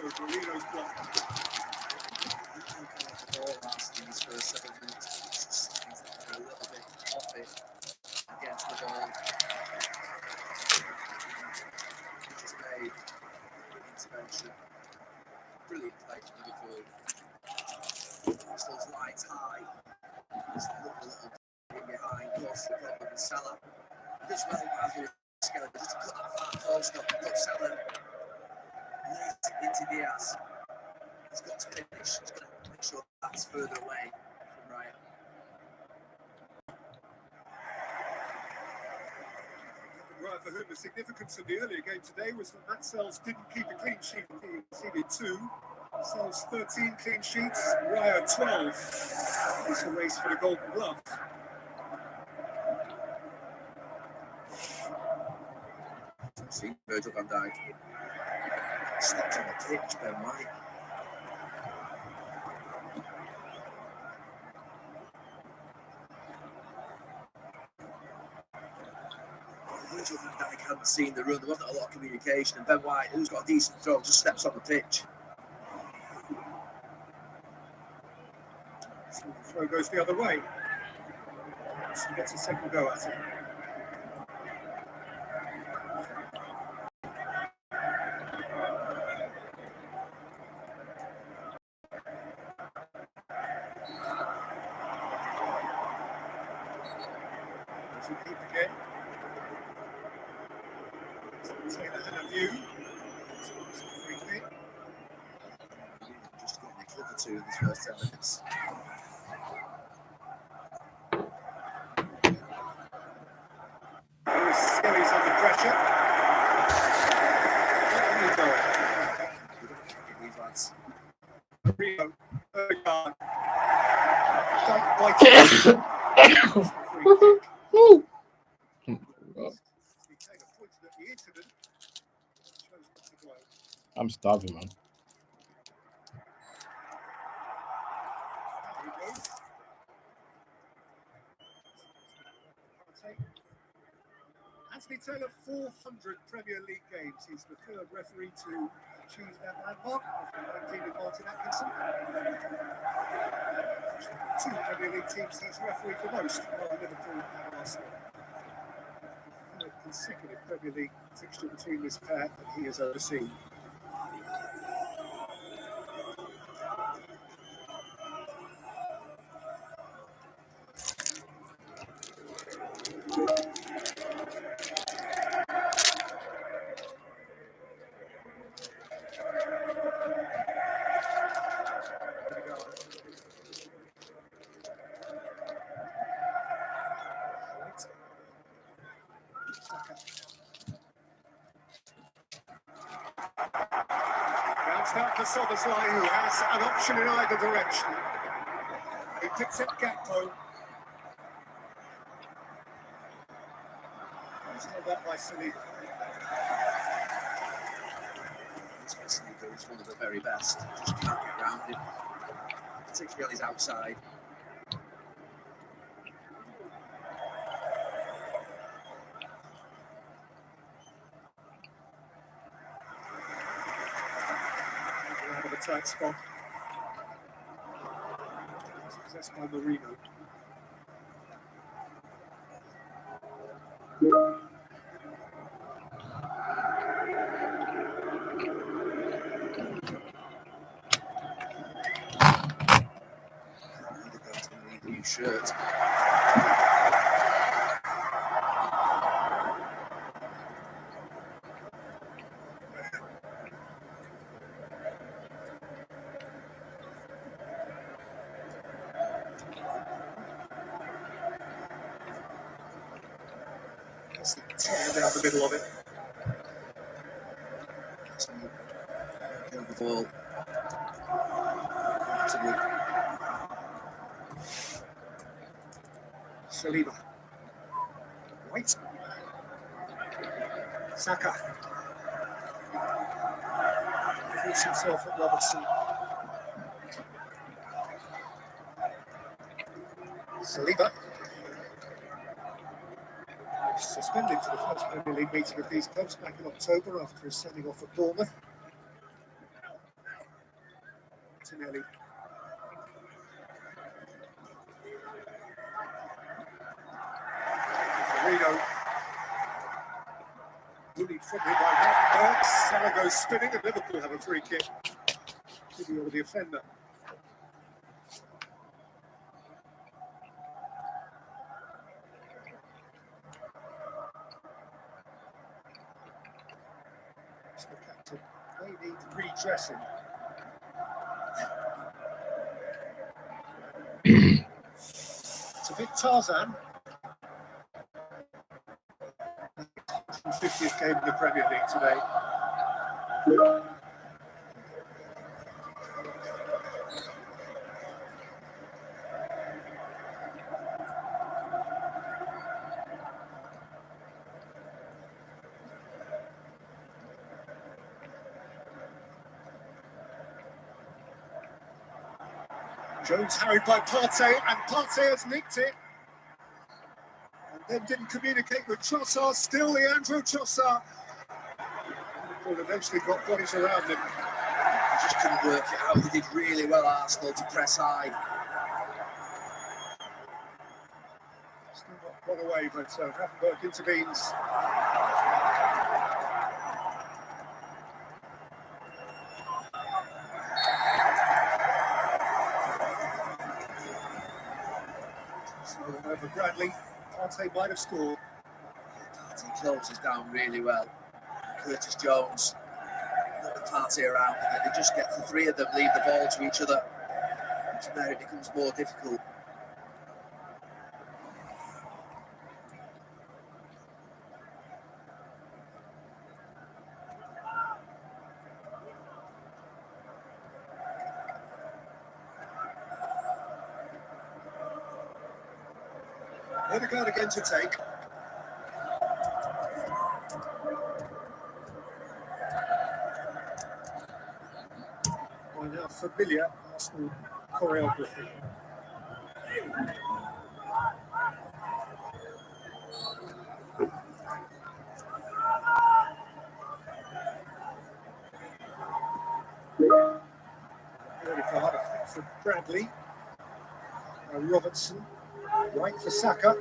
for Marino's block. Ball last in his first 7 minutes. He's a little bit off it against the ball. He just made an intervention. Brilliant play for Liverpool. Those lights high. Just a little in behind. Close to the problem with Salah. This well as we just to put that far post up, put Salah, lays it into Diaz. He's got to finish. He's got to make sure that's further away from Ryan. Right, for whom the significance of the earlier game today was that Matt Sells didn't keep a clean sheet. He conceded 2. Sells 13 clean sheets, Raya 12. It's a race for the Golden Glove. See Virgil van Dijk. Steps on the pitch, Ben White. Virgil van Dijk hadn't seen the run, there wasn't a lot of communication, and Ben White, who's got a decent throw, just steps on the pitch. So the throw goes the other way. So he gets a second go at it. Keep again. Taylor had a view. Free kick. Just got the clip or two in his first 10 minutes. Skelly's under pressure. These lads. Rio, Erdogan. Don't bite it. Free kick. I'm starving, man. Anthony Taylor, 400 Premier League games. He's the third referee to achieve that landmark after 19 with Martin Atkinson. 2 Premier League teams he's refereed the most, while Liverpool and Arsenal. The third consecutive Premier League fixture between this pair that he has overseen. Out to Soboslai, who has an option in either direction. He picks up Gakpo. He's held up by Saliba. Saliba is one of the very best. Just can't get around him, particularly on his outside. Tight spot. Possessed by Marino. New shirt. Down the middle of it. Kill the ball. Saliba. White. Saka. Force himself at Robertson. Saliba. Suspended for the first Premier League meeting of these clubs back in October after his sending off at Bournemouth. Martinelli. Marino. Bullied from him by Ravenberg. Salah goes spinning and Liverpool have a free kick. Video of the offender. The captain may need redressing. To Vic Tarzan. 50th game in the Premier League today. Jones harried by Partey, and Partey has nicked it. And then didn't communicate with Trossard, still Leandro Trossard. Liverpool eventually got bodies around him. Just couldn't work it out. They did really well, Arsenal, to press high. Still got one away, but Ravenberg intervenes. Over Bradley, Partey might have scored. Partey closes down really well. Curtis Jones, the Partey around, and then they just get the three of them, leave the ball to each other. And from there it becomes more difficult. Odegaard again to take. By now familiar Arsenal choreography. Odegaard for Bradley. Robertson. Right for Saka.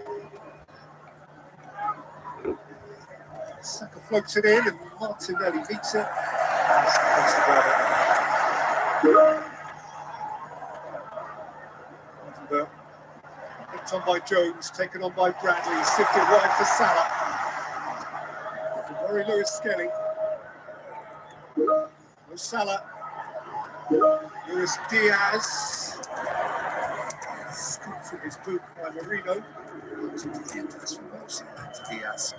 Saka floats it in and Martinelli beats it. Ravenberg. Picked on by Jones, taken on by Bradley, sifted wide for Salah. Very Lewis Skelly. No Salah. Luis Diaz. Scoops in his boot by Marino. Comes into the impasse from Wilson back to Diaz.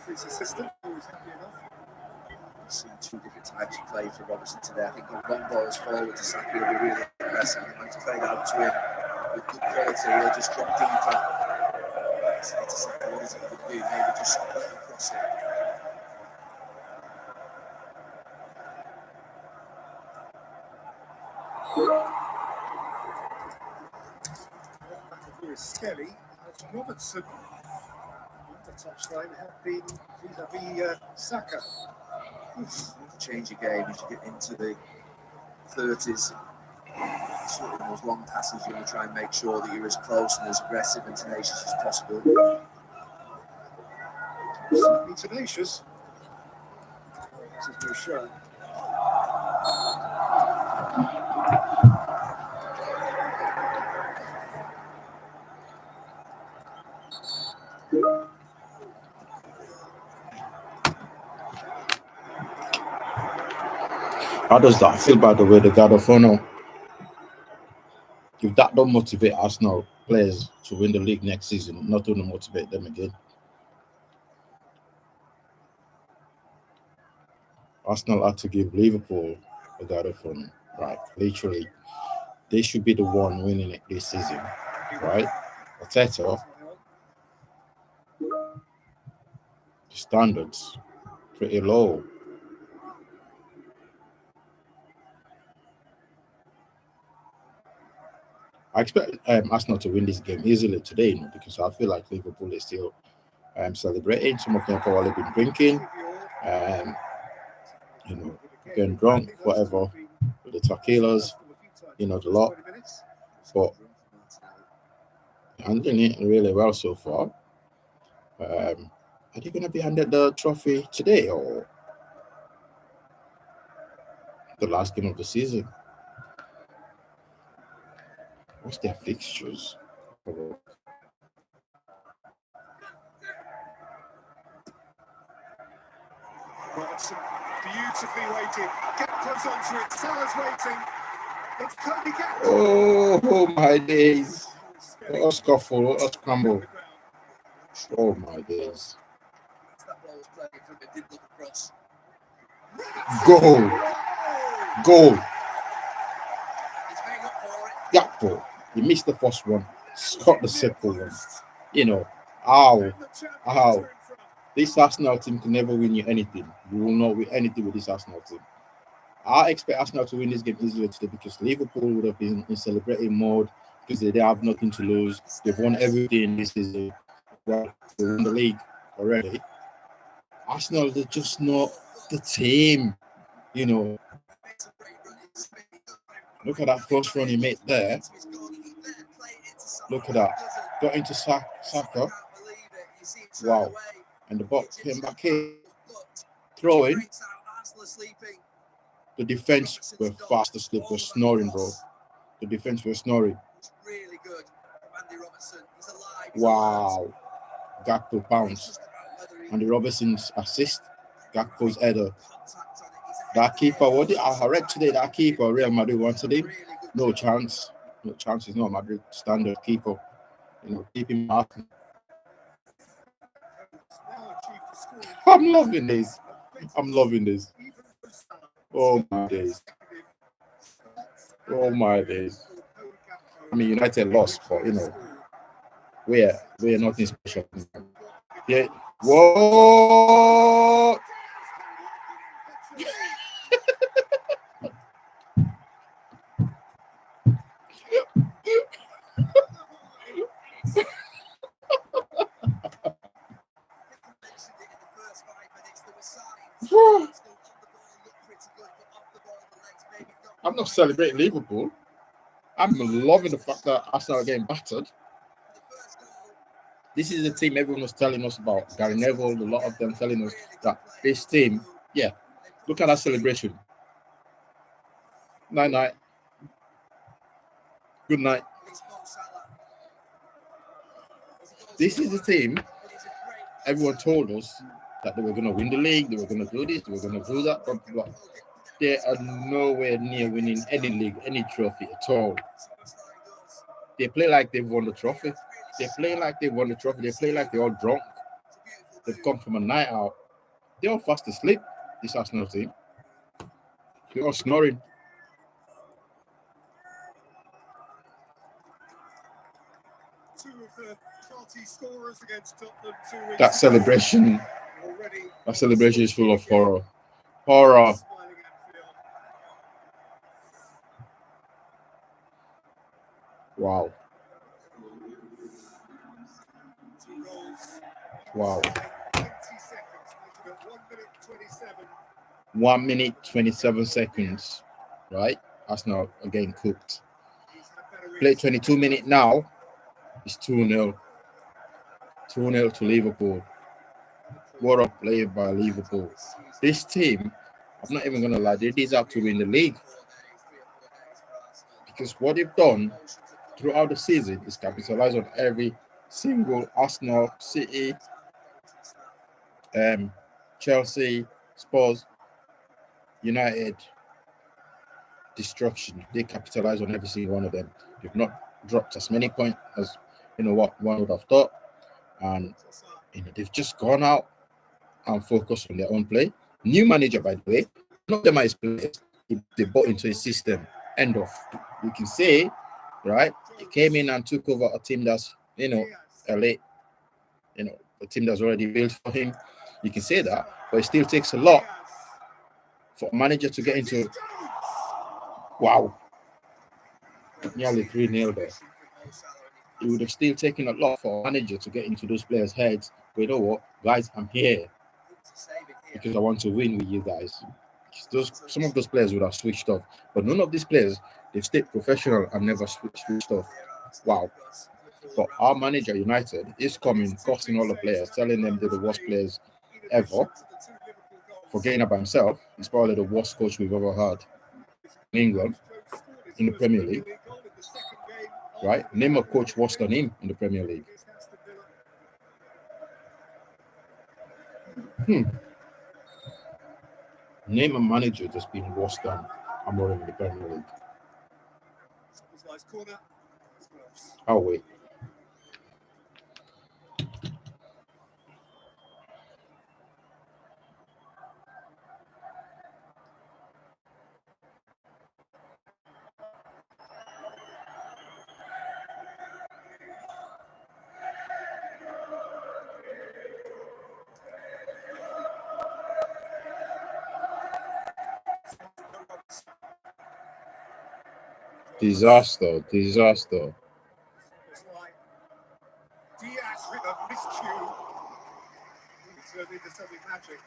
His assistant, who was happy enough. I've seen two different types of play for Robertson today. I think if one goes forward to Saka, he'll be really aggressive. And when it's played out to him with good quality, he'll just drop deeper. I say to Saka, what is it he could do? Maybe just let him cross it. Lewis Skelly, as Robertson. The touchline had been vis-a-vis Saka. Change your game as you get into the 30s. Sort of those long passes, you want to try and make sure that you're as close and as aggressive and tenacious as possible. Certainly tenacious. This is no show. How does that feel, by the way, the Gardafono? If that don't motivate Arsenal players to win the league next season, not going to motivate them again. Arsenal had to give Liverpool I got it from right. Literally, they should be the one winning it this season, right? Arteta, the standards pretty low. I expect Arsenal to win this game easily today, because I feel like Liverpool is still celebrating. Some of them probably been drinking, um, getting drunk, whatever, with the tequilas, the lot. But handling it really well so far. Are they going to be handed the trophy today or the last game of the season? What's their fixtures? Robertson, beautifully waited. Get close onto it. Salah's waiting. It's Cody Gakpo. Oh my days! What a scuffle! What a scramble! Oh my days! That ball was playing from it, did look across. Goal! Goal! He's made up for it. Gakpo, you missed the first one. Scott the second one. Ow. This Arsenal team can never win you anything. You will not win anything with this Arsenal team. I expect Arsenal to win this game easily today because Liverpool would have been in celebrating mode because they have nothing to lose. They've won everything this season. Well, they won the league already. Arsenal, they're just not the team. Look at that first run he made there. Look at that. Got into Saka. Wow. And the box came back in. Throwing. The defense were fast asleep. Were snoring, bro. The defense were snoring. Really good. Andy Robertson. He's alive. Wow. Gakpo bounce. Andy Robertson's assist. Gakpo's header. That keeper, I read today that keeper Real Madrid wanted him. No chance. No chance. He's not Madrid standard keeper. Keep him out. I'm loving this. Oh my days. I mean, United lost, but we're nothing special. Yeah. Whoa! I'm not celebrating Liverpool. I'm loving the fact that Arsenal are getting battered. This is the team everyone was telling us about. Gary Neville, a lot of them telling us that this team, look at that celebration. Night. Good night. This is the team everyone told us that they were going to win the league, they were going to do this, they were going to do that, but they are nowhere near winning any league, any trophy at all. They play like they've won the trophy. They play like they're all drunk. They've come from a night out. They're all fast asleep, this Arsenal team. They're all snoring. That celebration is full of horror. Wow. 1 minute 27 seconds. Right? Arsenal again cooked. Play 22 minutes now. It's 2-0. 2-0 to Liverpool. What a play by Liverpool. This team, I'm not even going to lie, they deserve to win the league. Because what they've done throughout the season is capitalize on every single Arsenal, City, Chelsea, Spurs, United destruction. They capitalize on every single one of them. They've not dropped as many points as what one would have thought. And they've just gone out and focused on their own play. New manager, by the way. Not them as players. They bought into his system. End of. You can say, right? He came in and took over a team that's, LA, a team that's already built for him. You can say that, but it still takes a lot for a manager to get into. Wow. Nearly 3-0 there. It would have still taken a lot for a manager to get into those players' heads. But you know what, guys, I'm here because I want to win with you guys. Some of those players would have switched off, but none of these players, they've stayed professional and never switched off. Wow. But our manager, United, is coming, costing all the players, telling them they're the worst players ever. Forgetting about himself, he's probably the worst coach we've ever had in England, in the Premier League. Right? Name a coach worse than him in the Premier League. Name a manager that's been worse than Amorim in the Premier League. Oh, wait. Disaster. Diaz with a miscue. It's turned into something magic.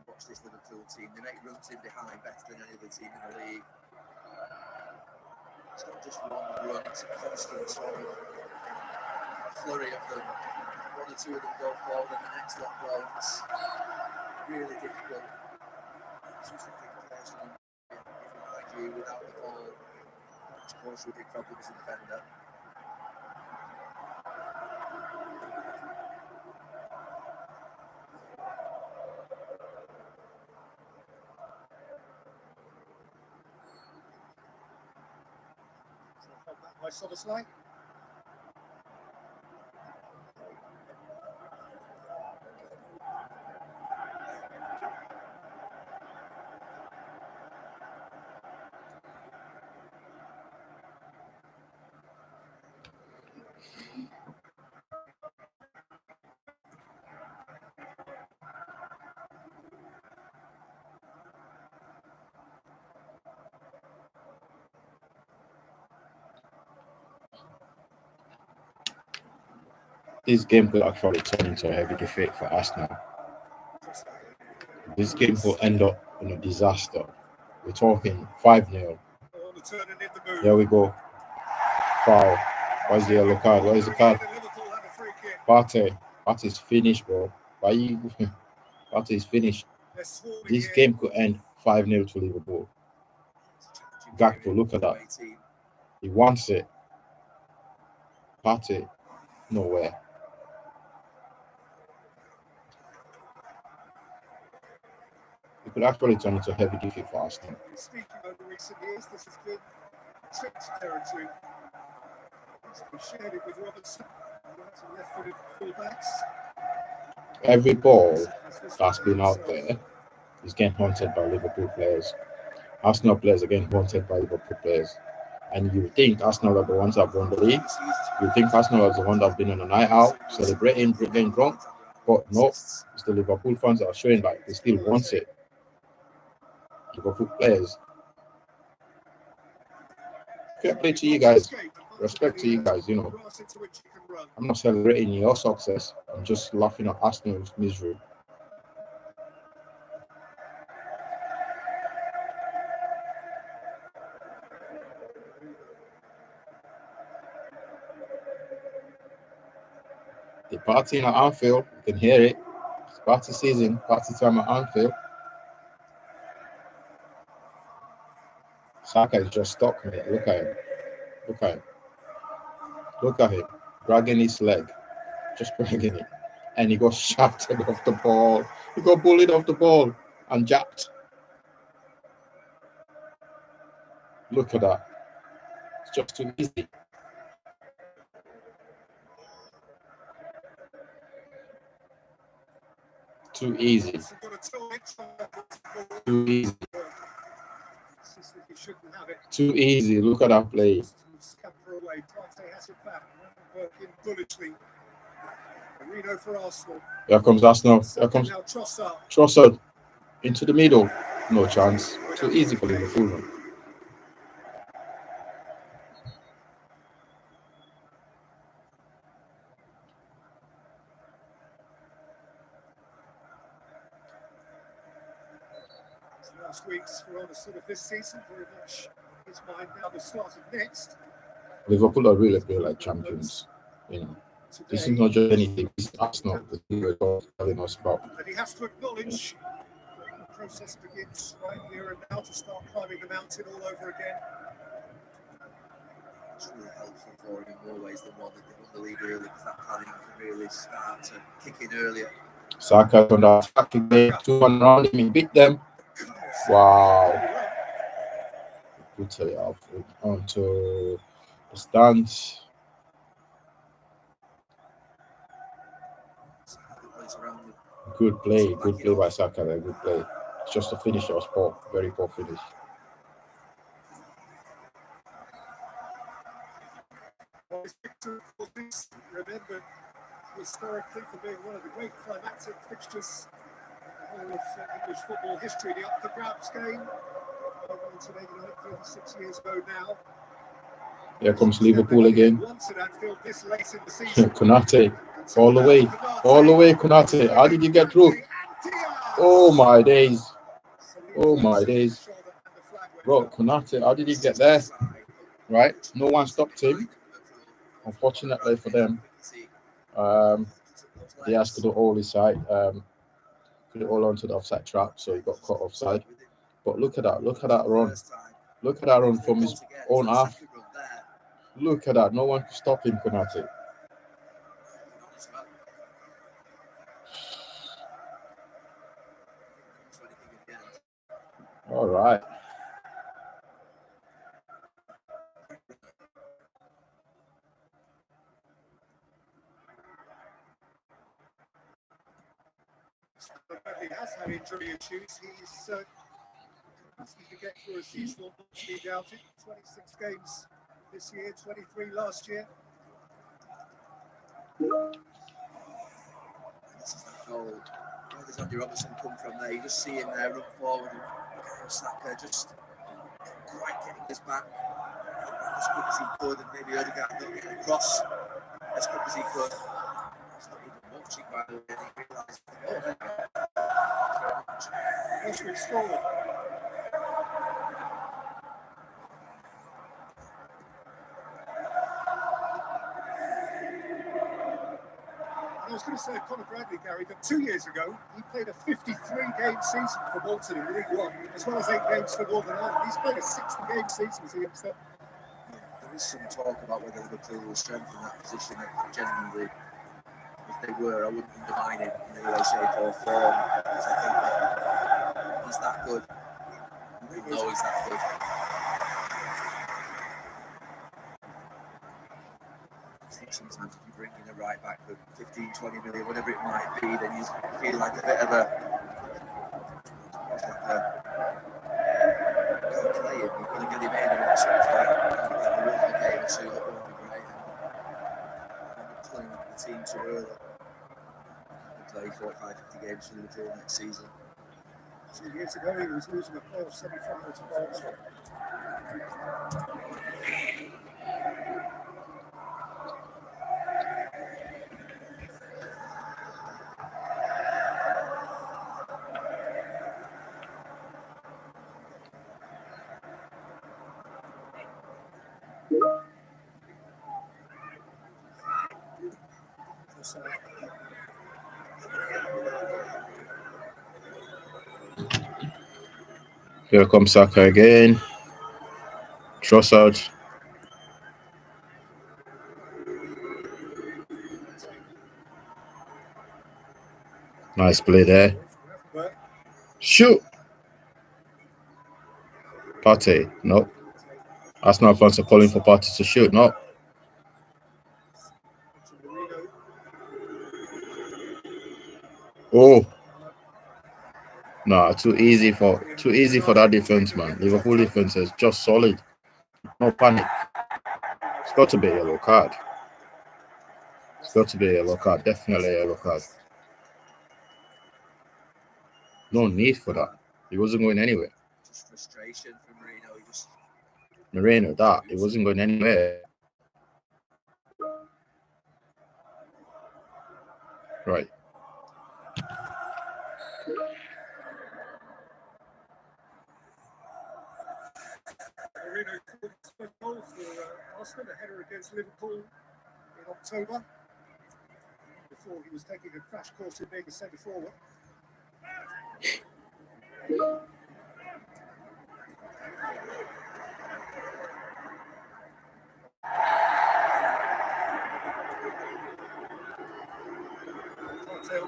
Watch this Liverpool team. They make runs in behind better than any other team in the league. It's not just one run, it's a constant sort of flurry of them. One or two of them go forward and the next lot runs. Really difficult. Something players from behind you without the ball. Of course, with big problem as a defender. By Soboslai. This game could actually turn into a heavy defeat for Arsenal. This game will end up in a disaster. We're talking 5-0. There we go. Foul. Where's the yellow card? Where's the card? Partey's finished, bro. Why you? Partey's finished. This game could end 5-0 to Liverpool. Gakpo, look at that. He wants it. Partey, nowhere. It could actually turn into a heavy defeat for Arsenal. Speaking over recent years, this has been tricked territory. We shared it with Robertson. Left-footed fullbacks. Every ball that's been out there is getting haunted by Liverpool players. Arsenal players are getting haunted by Liverpool players. And you think Arsenal are the ones that have won the league. You think Arsenal is the one that's been on a night out, celebrating, getting drunk. But no, it's the Liverpool fans that are showing that they still want it. Liverpool players. Fair play to you guys. Respect to you guys, I'm not celebrating your success. I'm just laughing at Arsenal's misery. The party at Anfield, you can hear it. It's party season, party time at Anfield. Saka is just stuck, mate. Look at him. Look at him. Dragging his leg. Just dragging it. And he got shafted off the ball. He got bullied off the ball and jacked. Look at that. It's just too easy. Too easy. Too easy. Too easy. Look at that play. Here comes Arsenal. Here comes Trossard into the middle. No chance. Too easy for Liverpool. Man. Last week's for on the sort of this season, very much his mind now the start of next. Liverpool are really feel like champions. You know, this is not just anything. This is Arsenal. The thing we're telling us about. And he has to acknowledge the process begins right here and now to start climbing the mountain all over again. It's really helpful for him in more ways than one that they won the league early because that planning can really start to kick in earlier. Saka on the attack again. 2-1 around him. He beat them. Wow. Put it up onto the stands. Good play by Saka there. Good play. It's just a finish that was poor. Very poor finish. Remember historically for being one of the great climactic fixtures in the whole of English football history, the up the grabs game. 36 years ago now. Here comes Liverpool again. Konate, all the way, Konate. How did you get through? Oh my days. Bro, Konate, how did he get there? Right, no one stopped him. Unfortunately for them, Diaz could have all his side, put it all onto the offside trap, so he got caught offside. But look at that run. Look at that run from his own half. Look at that. No one could stop him, Konate. All right. He has had injury issues. He's to get through a season will not be doubted. 26 games this year, 23 last year. This is that goal. Where does Andy Robertson come from there? You just see him there run forward and Saka just quite getting his back as quick as he could, and maybe Odegaard not getting across as quick as he could. He's not even watching, by the way, and he realised, oh, there you go. We've scored. I was going to say Conor Bradley, Gary, that 2 years ago he played a 53-game season for Bolton in League One, as well as 8 games for Northern Ireland. He's played a 60-game season as a youngster. There is some talk about whether Liverpool will strengthen that position. Genuinely, if they were, I wouldn't undermine it in any way, shape or form, because I think that he's that good. We know he's that good. I think sometimes if you bring in a right back for 15, 20 million, whatever it might be, then you feel like a bit of a can't play him. You've got to get him in and something like that. A game or two that won't be great. And playing the team too early. Play 45, 50 games for Liverpool next season. 2 years ago he was losing a playoff semi-final to Bolton. Here comes Saka again. Trossard. Nice play there. Shoot. Partey. No. Arsenal fans are calling for Partey to shoot. No. Oh. No, too easy for that defense, man. Liverpool defense is just solid. No panic. It's got to be a yellow card. It's got to be a yellow card. Definitely a yellow card. No need for that. He wasn't going anywhere. Just frustration from Marino. He just Moreno, he wasn't going anywhere. Right. Marino scored his first goal for Arsenal, a header against Liverpool in October, before he was taking a crash course in being a centre forward.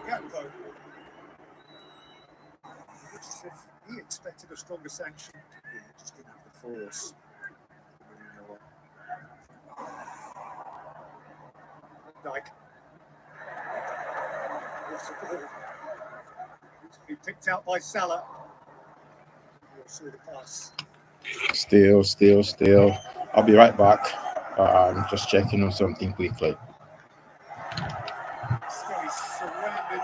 Gakpo. Looks as if he expected a stronger sanction. yeah, just didn't have the force. Marino. Dyke. What's the ball? To be picked out by Salah. You'll see the pass. Still. I'll be right back. I'm just checking on something quickly. Scully surrounded.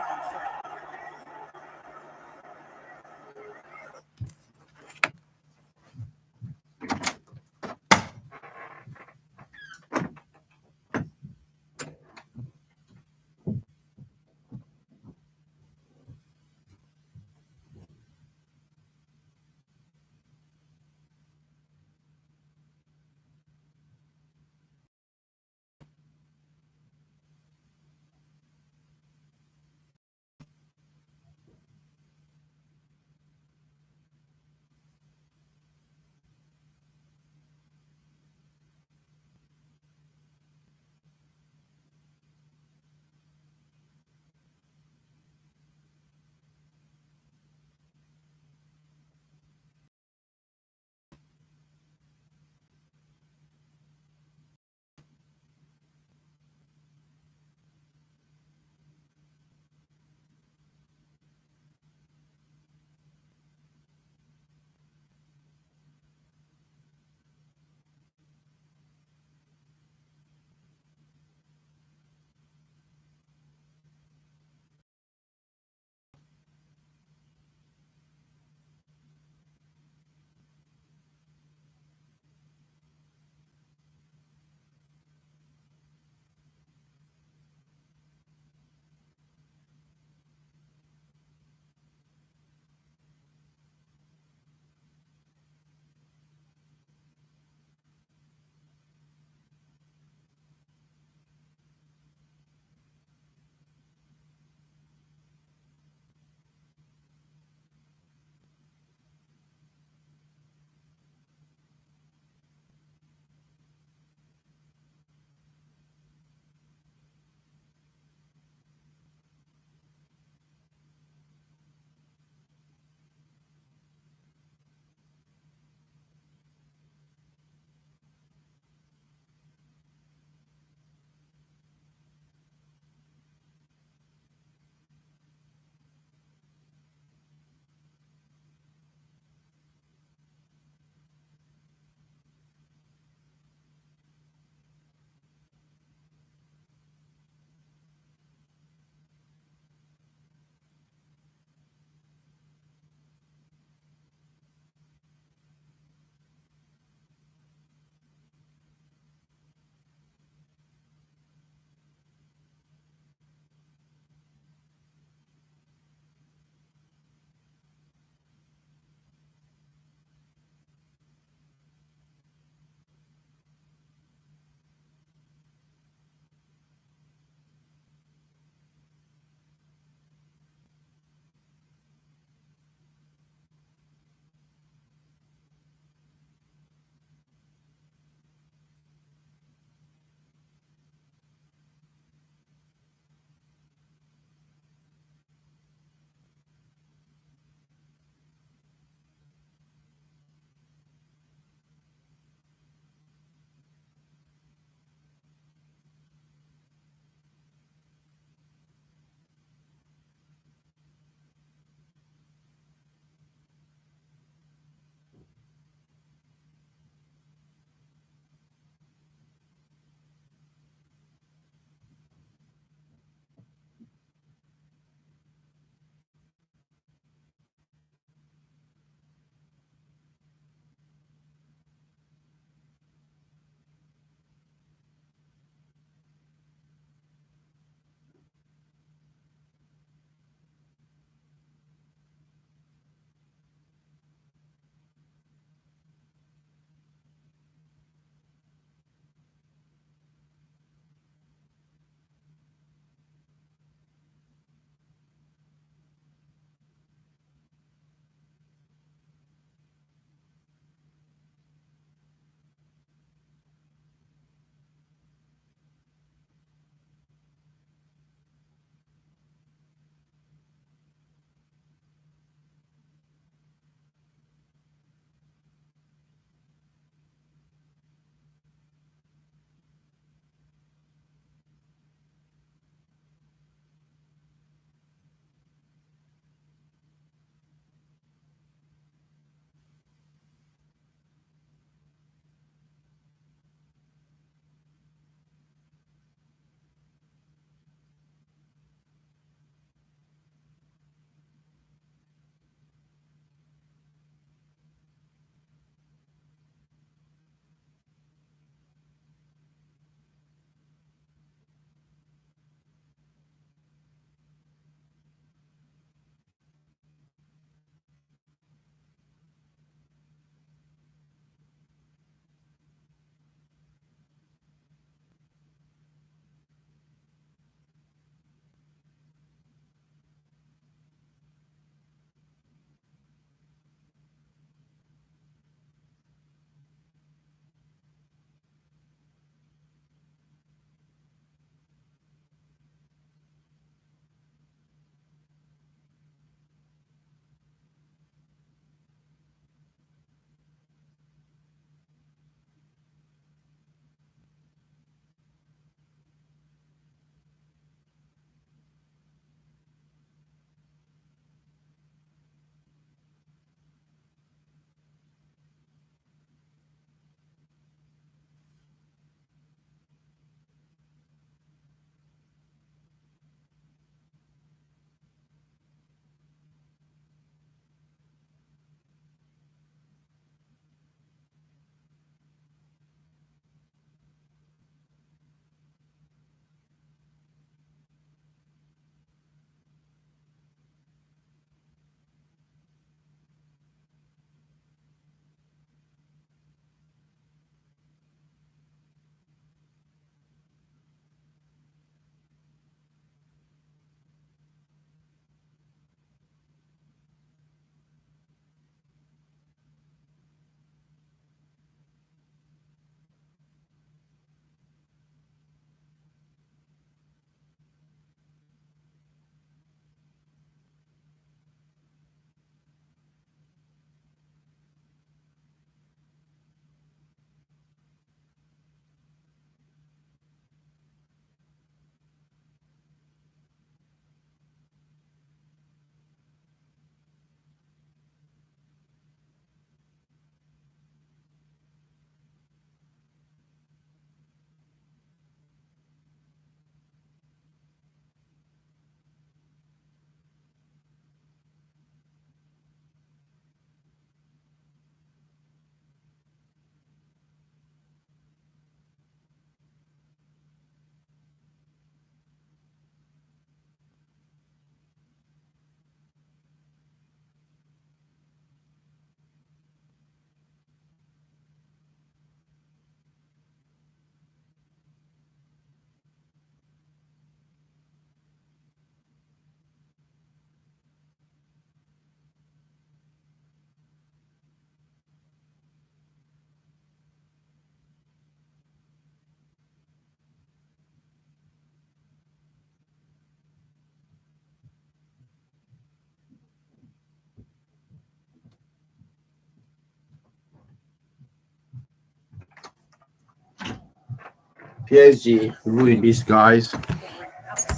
PSG ruined these guys.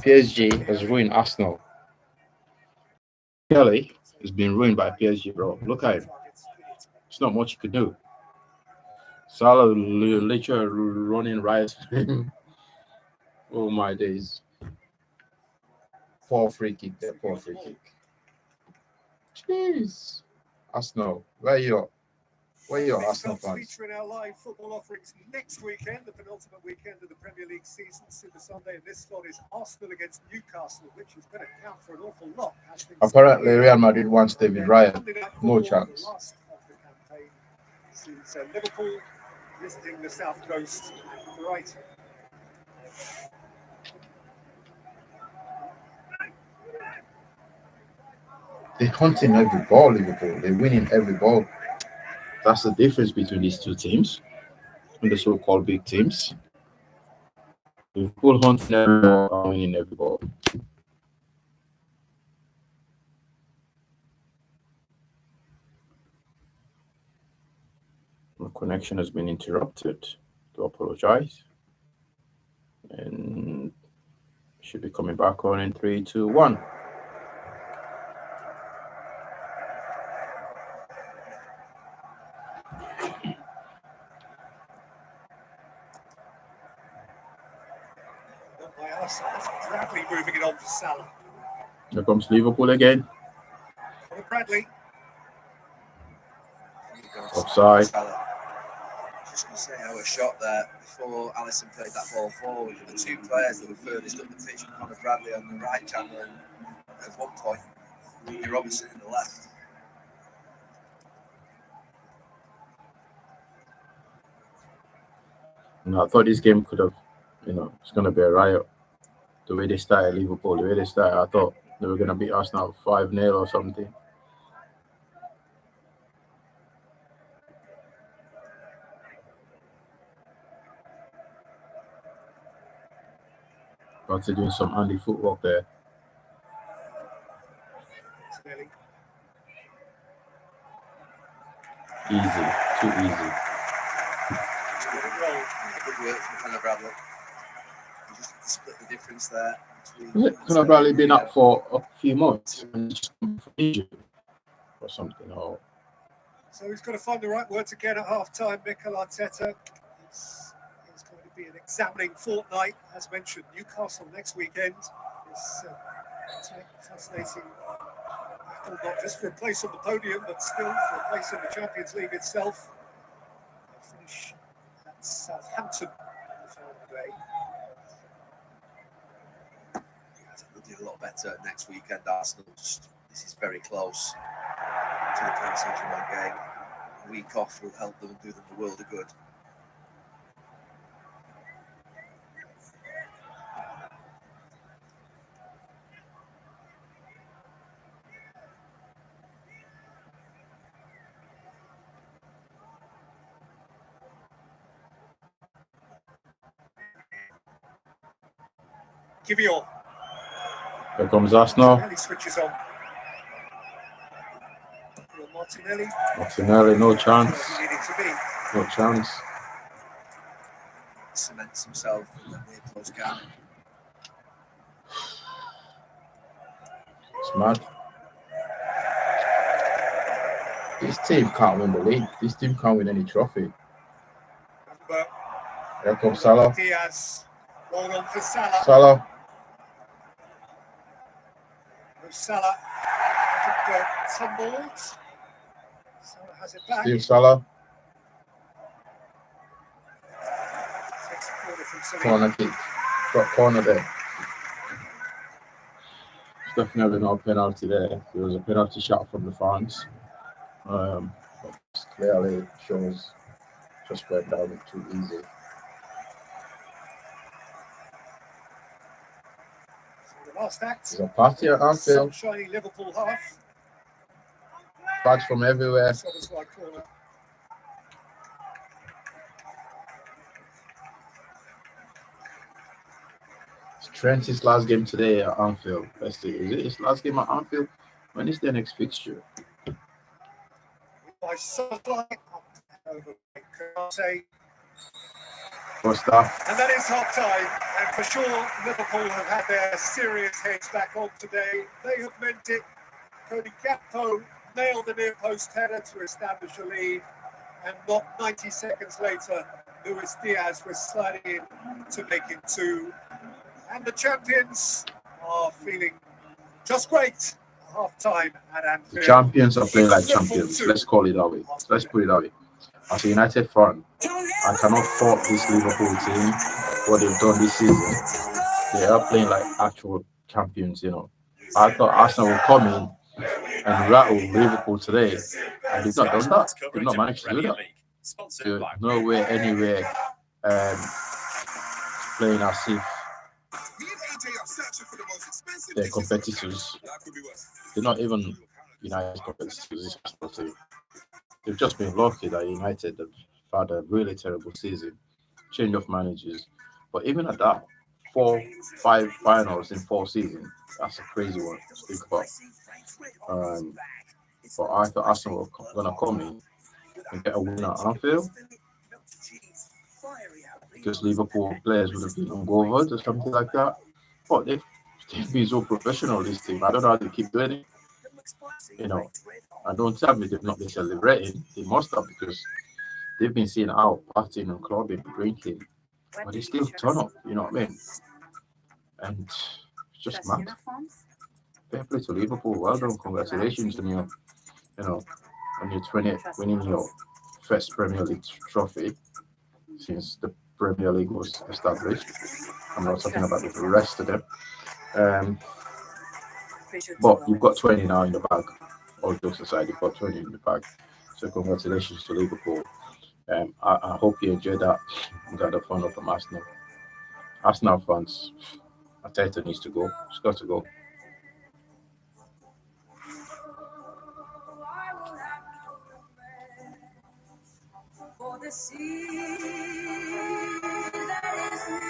PSG has ruined Arsenal. Kelly has been ruined by PSG, bro. Look at him. It's not much you could do. Salah literally running right. Oh my days. Poor free kick there, poor free kick. Jeez. Arsenal, where you at? Where you at, Arsenal fans? Featuring our live football offerings next weekend, the penultimate weekend of the Premier League season, Super Sunday, and this slot is Arsenal against Newcastle, which is going to count for an awful lot. Apparently, Real Madrid wants David Ryan. No chance. The last of the campaign sees Liverpool visiting the South Coast, Brighton. They're hunting every ball, Liverpool. They're winning every ball. That's the difference between these two teams and the so-called big teams. Liverpool hunting every ball and winning every ball. The connection has been interrupted. To apologize. And should be coming back on in 3, 2, 1. Bradley moving it on for Salah. Here comes Liverpool again. Bradley. Offside. Just going to say how a shot there before Alisson played that ball forward. The two players that were furthest up the pitch, Conor Bradley on the right channel, and at one point, you're obviously in the left. No, I thought this game could have, it's going to be a riot. The way they started Liverpool, the way they started, I thought they were going to beat Arsenal 5-0 or something. But they're doing some handy footwork there. Easy, too easy. Good work from Conor Bradley. You just have to split the difference there. Conor Bradley been up for a few months and just come from injury or something. Or... So he's got to find the right words again at half-time, Mikel Arteta. It's going to be an examining fortnight, as mentioned. Newcastle next weekend is fascinating. Not just for a place on the podium, but still for a place in the Champions League itself. They'll finish at Southampton the following day. They'll do a lot better next weekend, Arsenal. This is very close to the Paris Saint-Germain game. A week off will help them and do them the world of good. Give me all. Here comes Arsenal. Martinelli switches on. Martinelli, no chance. No chance. Cements himself in the near close gap. It's mad. This team can't win the league. This team can't win any trophy. Here comes Salah. Diaz. Long on for Salah. Salah. Salah tumbled. Salah has it back. Steve Salah. Takes a corner from Corner kick. Got corner there. There's definitely no penalty there. There was a penalty shot from the fans. But clearly shows just went down too easy. Last act. There's a party at Anfield. Shiny Liverpool half. Flags from everywhere. It's Trent's last game today at Anfield. Let's see. Is it his last game at Anfield? When is their next fixture? By Sunlight over Conte. first half. And that is half time. And for sure, Liverpool have had their serious heads back on today. They have meant it. Cody Gakpo nailed the near post header to establish a lead. And not 90 seconds later, Luis Diaz was sliding in to make it 2. And the champions are feeling just great. Half time at Anfield. The champions are playing like champions. Let's call it that way. Let's put it that way. As a United fan, I cannot fault this Liverpool team, what they've done this season. They are playing like actual champions, you know. I thought Arsenal would come in and rattle Liverpool today, and they've not done that. They've not managed to do that. They're nowhere, anywhere, playing as if they're competitors. They're not even United competitors. They've just been lucky that United have had a really terrible season, change of managers. But even at that, 4-5 finals in 4 seasons, that's a crazy one to speak about. But I thought Arsenal were going to come in and get a win at Anfield, because Liverpool players would have been uncovered or something like that. But they've been so professional, this team. I don't know how they keep doing it. You know, and don't tell me they've not been celebrating. They must have, because they've been seen out partying and clubbing, drinking, but they still turn up. You know what I mean? And it's just mad. Fair play to Liverpool. Well done. Congratulations on your, on your 20th, winning your first Premier League trophy since the Premier League was established. I'm not talking about the rest of them. But you've got 20 now in the bag. All jokes aside, you've got 20 in the bag. So congratulations to Liverpool. I hope you enjoyed that. You got the fun of Arsenal. Arsenal fans, Arteta needs to go. He's got to go. For the sea that is new,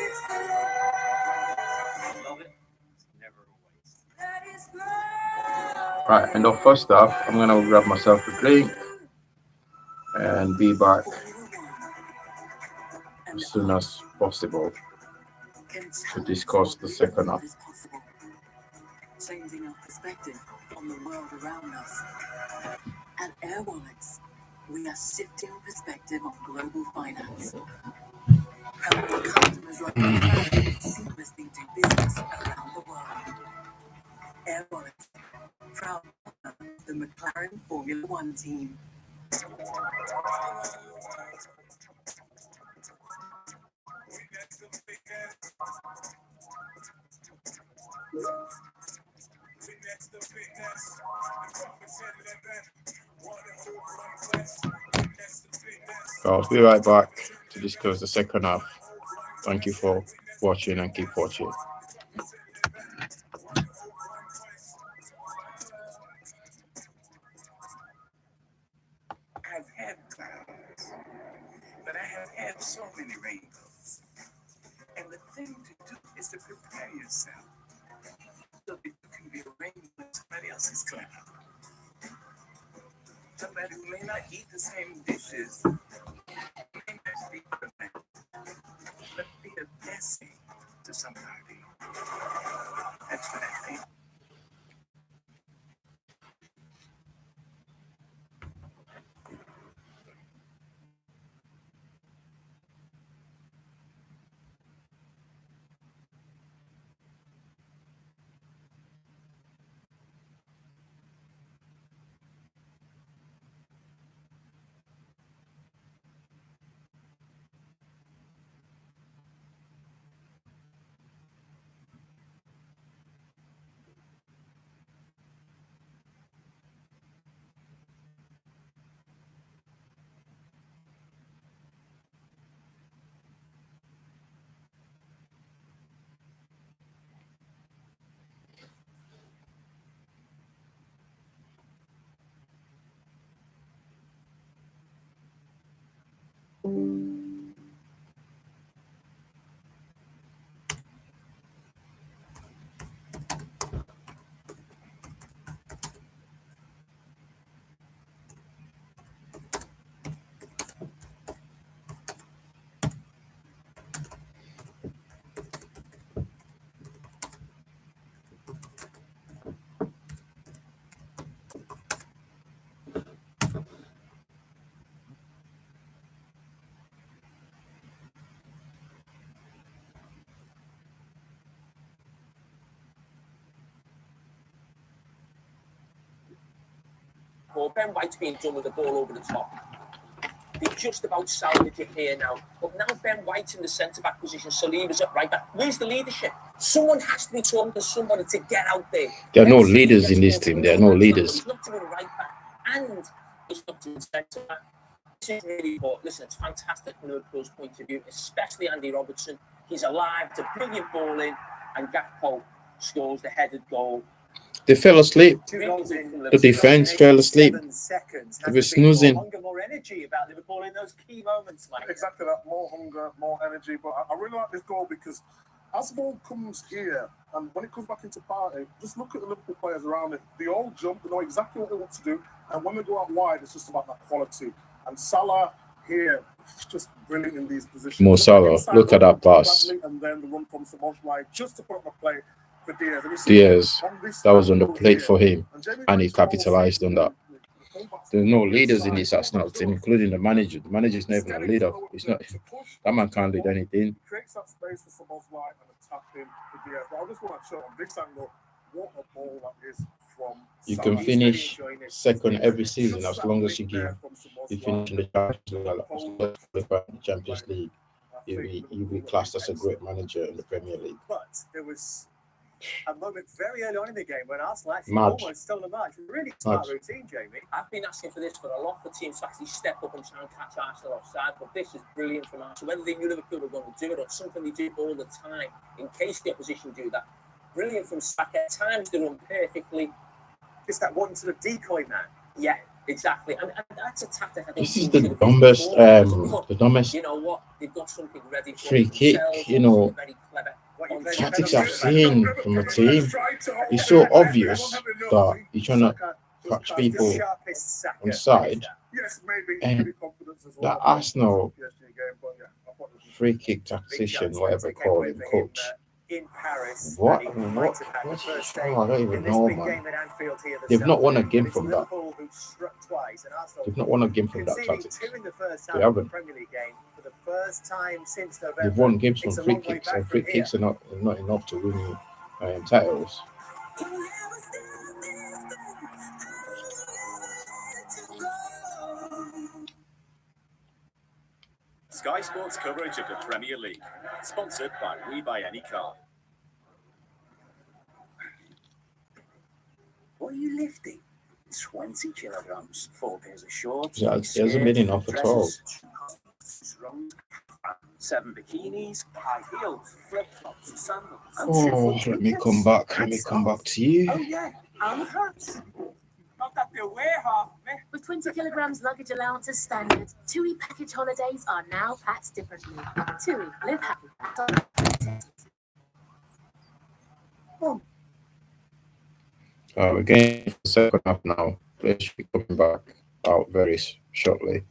it's the Lord. Love it. Never always. That is great. Right, end of first half. I'm gonna grab myself a drink and be back as soon as possible to discuss the second half. Changing our perspective on the world around us. At Air Wallets, we are shifting perspective on global finance. Helping customers like seamlessly do business around the world. Air Wallets, proud of the McLaren Formula One team. I'll be right back to discuss the second half. Thank you for watching and keep watching. I've had clouds, but I have had so many rainbows. And the thing to do is to prepare yourself so that you can be a rainbow in somebody else's cloud. Somebody who may not eat the same dishes, may not speak the language, but be a blessing to somebody. That's what I think. poor. Ben White's being done with the ball over the top. They just about salvage it here now. But now Ben White's in the centre-back position, Saliba's at right-back. Where's the leadership? Someone has to be talking to somebody to get out there. There are no leaders in this team. There are no leaders. He's not doing right-back and he's not doing centre-back. This is really important. Listen, it's fantastic from Liverpool's point of view, especially Andy Robertson. He's alive. It's a brilliant ball in, and Gakpo scores the headed goal. They fell asleep. The defense fell asleep. They were snoozing. More energy about Liverpool in those key moments, mate. Exactly that. More hunger, more energy. But I really like this goal because as the ball comes here and when it comes back into party, just look at the Liverpool players around it. They all jump. They know exactly what they want to do. And when they go out wide, it's just about that quality. And Salah here, it's just brilliant in these positions. Mo Salah, look at that pass. And then the run from Samosh just to put up a play for Diaz. Diaz, that was on the plate for him, and he capitalized on that. There's no leaders in this Arsenal team, including the manager. The manager is not even a leader. It's not. That man can't lead anything. Creates that space for Samosh and a tap in for Diaz. But I just want to show on this angle what a ball that is from. You can finish second every season as long as you finish in the Champions League. You'll be classed as a great manager in the Premier League. But there was a moment very early on in the game when Arsenal actually Mad. almost stole the match. Really smart routine, Jamie. I've been asking for this for a lot for teams to actually step up and try and catch Arsenal offside, but this is brilliant from Arsenal. Whether they knew Liverpool were going to do it or something they do all the time in case the opposition do that. Brilliant from Saka. At times they run perfectly. It's that one sort of decoy man. Yeah, exactly. And that's a tactic I think. This is the dumbest, You know what? They've got something ready for free kick, you know, very clever. tactics I've seen from the team. It's so obvious that you're trying to catch people on side. And that Arsenal free kick tactician, whatever you call him, coach. In Paris, What? Oh, I don't even know, man. They've not won a game from that. They've not won a game from that tactics. They haven't. They've won games from free kicks, and free kicks are not enough to win you titles. Sky Sports coverage of the Premier League, sponsored by We Buy Any Car. What are you lifting? 20 kilograms, 4 pairs of shorts. Yeah, it hasn't been enough at all. 7 bikinis, high heels, flip-flops, sandals. Oh, let me come back. Let me come back to you. Oh yeah, and hats. Not that they're way half me. With 20 kilograms luggage allowance as standard, TUI package holidays are now packed differently. TUI, live happy. Again, for the second half now. Players should be coming back out very shortly.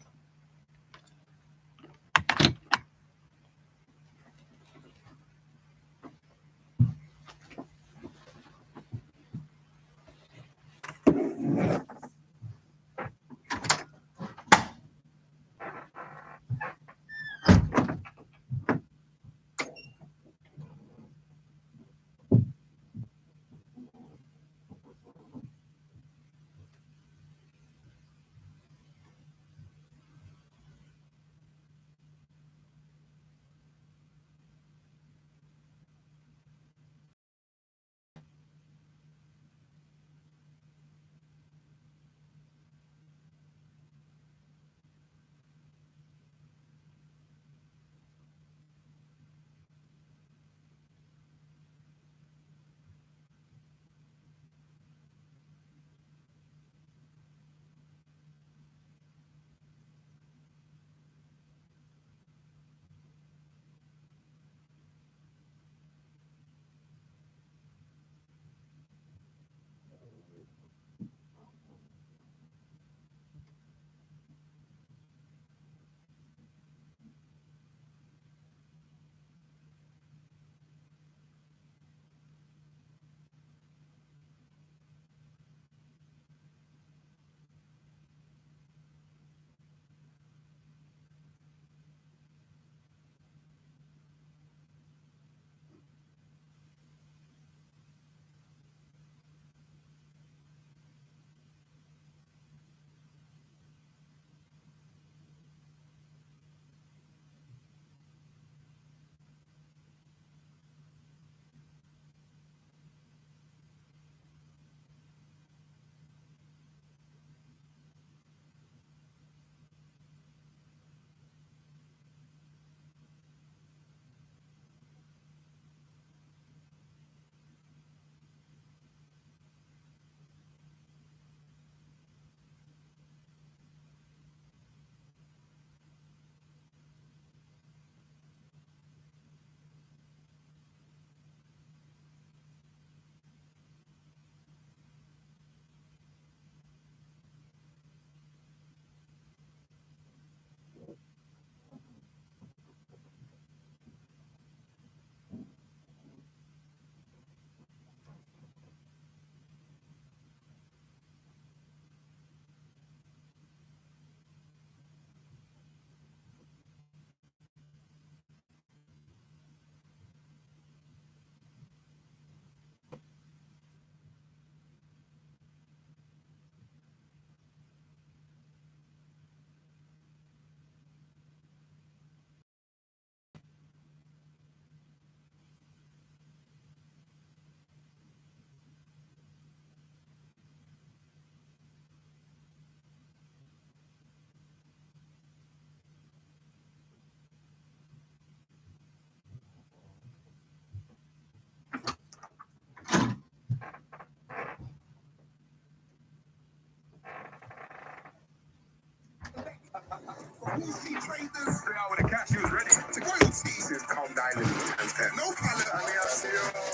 With the cash, he was ready. To go on seasons, calm down in the tent. No pallet, I mean,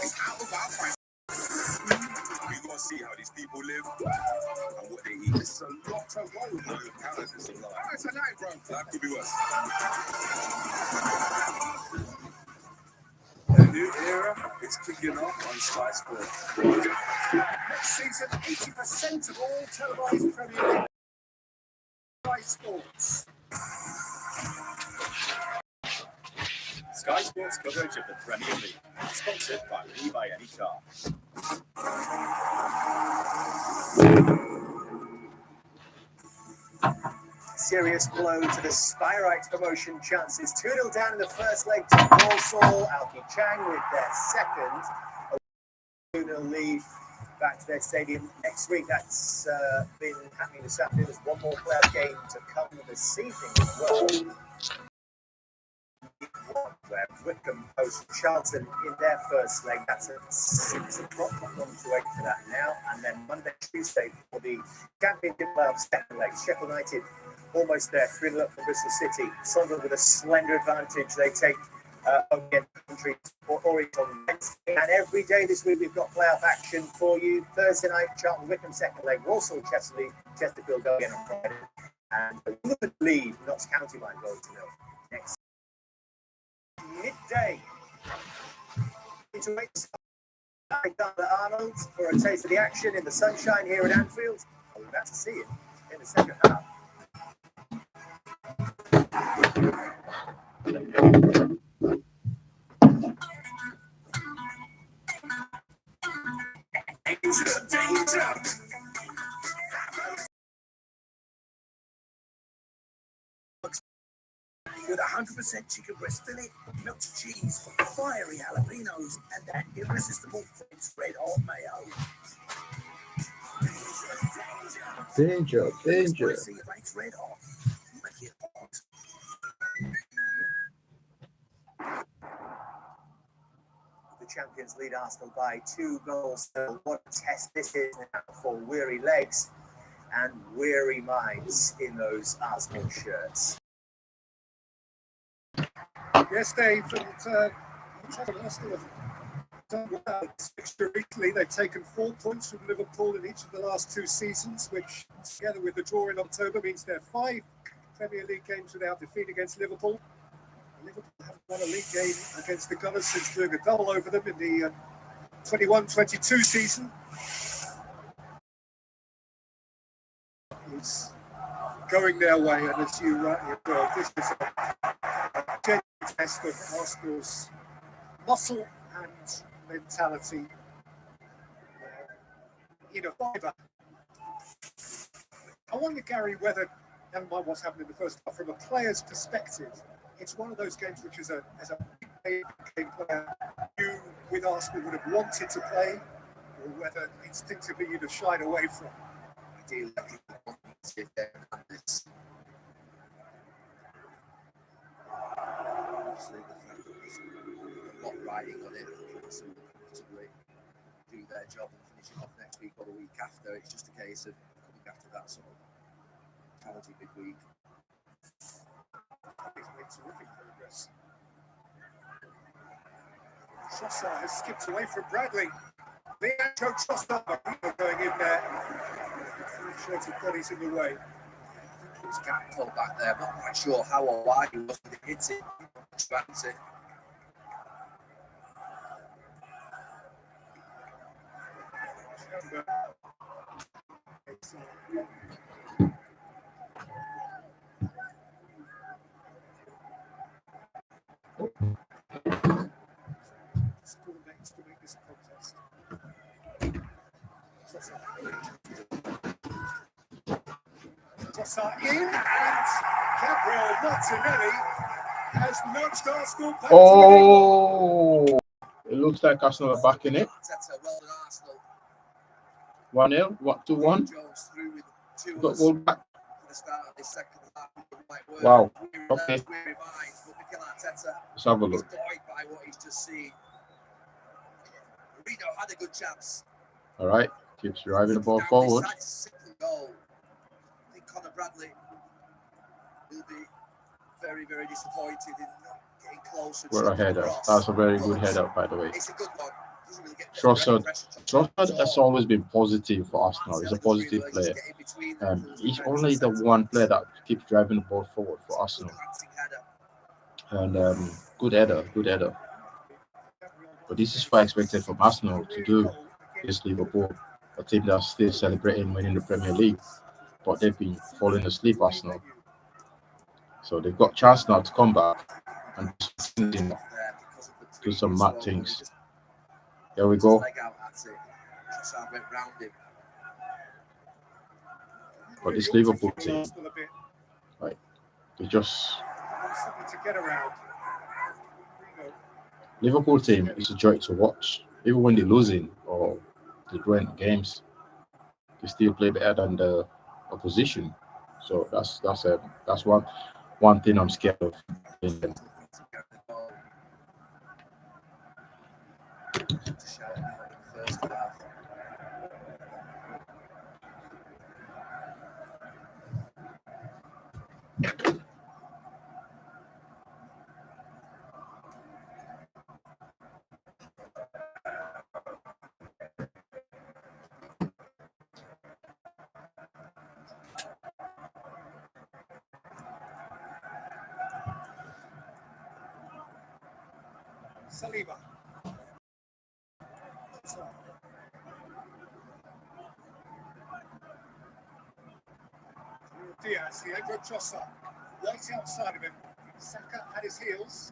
it's out of our price. We gotta see how these people live and what they eat. This is a lot of road. No, Canada is a lot. Oh, it's a night, bro. That could be worse. A new era is kicking off on Sky Sports. Next season, 80% of all televised Premier League Sky Sports. Sky Sports coverage of the Premier League, sponsored by We Buy Any Car. Serious blow to the Spirite promotion chances. 2-0 down in the first leg to Walsall. Alki Chang with their second. A 2-0 lead back to their stadium next week. That's been happening this afternoon. There's one more playoff game to come this evening as well. Where Wickham host Charlton in their first leg. That's at 6 o'clock. Not long to wait for that now. And then Monday, Tuesday for the Championship playoff second leg. Sheffield United almost there, 3-0 up from Bristol City. Sunderland with a slender advantage. They take home against country for Orient on Wednesday. And every day this week we've got playoff action for you. Thursday night, Charlton Wickham second leg. Walsall Chesterfield go again on Friday. And the Liverpool lead, Notts County by goal to 0 next midday. Into Alexander Arnold for a taste of the action in the sunshine here at Anfield. We're about to see it in the second half. With 100% chicken breast fillet, melted cheese, fiery jalapenos, and that irresistible French red hot mayo. Danger, danger. Spicy French red hot. Make it hot. The champions lead Arsenal by 2 goals. So what a test this is now for weary legs and weary minds in those Arsenal shirts. Yes, Dave, and Arsenal have done well this fixture recently. They've taken 4 points from Liverpool in each of the last 2 seasons, which, together with the draw in October, means they're 5 Premier League games without defeat against Liverpool. Liverpool haven't won a league game against the Gunners since doing a double over them in the 21-22 season. It's going their way, and as you rightly observed, this is a genuine test of Arsenal's muscle and mentality in a fibre. I wonder, Gary, whether, never mind what's happened in the first half, from a player's perspective, it's one of those games which is as a big game player you with Arsenal would have wanted to play, or whether instinctively you'd have shied away from. Ideally, I think we want to see if they're on this. Obviously, the fact that there's a lot riding on it, Arsenal comfortably do their job and finish it off next week or the week after. It's just a case of coming after that sort of challenging midweek. He's made terrific progress. Trossard has skipped away from Bradley. Leandro Trossard going in there. Shirted bodies in the way. It was Gakpo back there. I'm not quite sure how or why he was going to hit it. Fancy. Still next to make this contest. Trossard in, and Gabriel Martinelli has nudged Arsenal back Oh, it looks like Arsenal are back in it. Well done, Arsenal. 1-0, what 2-1? Jones through with 2 Got ball back. for the start of this second half. Wow. Okay. Weary minds, but Mikel Arteta Let's have a is look. buoyed by what he's just seen. Reno had a good chance. All right. Keeps driving the ball forward. Simple goal. I think Conor Bradley will be very, very disappointed in not getting closer What to a header. cross. That's a very good But header, by the way. it's a good one. Doesn't really get Trossard Trossard has always been positive for Arsenal. He's a positive player. He's only the one player that keeps driving the ball forward for Arsenal. And good header. But this is what I expected from Arsenal to do against Liverpool, a team that's still celebrating winning the Premier League. But they've been falling asleep, Arsenal. So they've got a chance now to come back and do some mad things. Here we go. But this Liverpool team, right, they just... Liverpool team is a joy to watch. Even when they're losing or they're drawing games, they still play better than the opposition. So that's one thing I'm scared of. Saliba. Diaz, Leandro Trossard, right outside of him. Saka at his heels.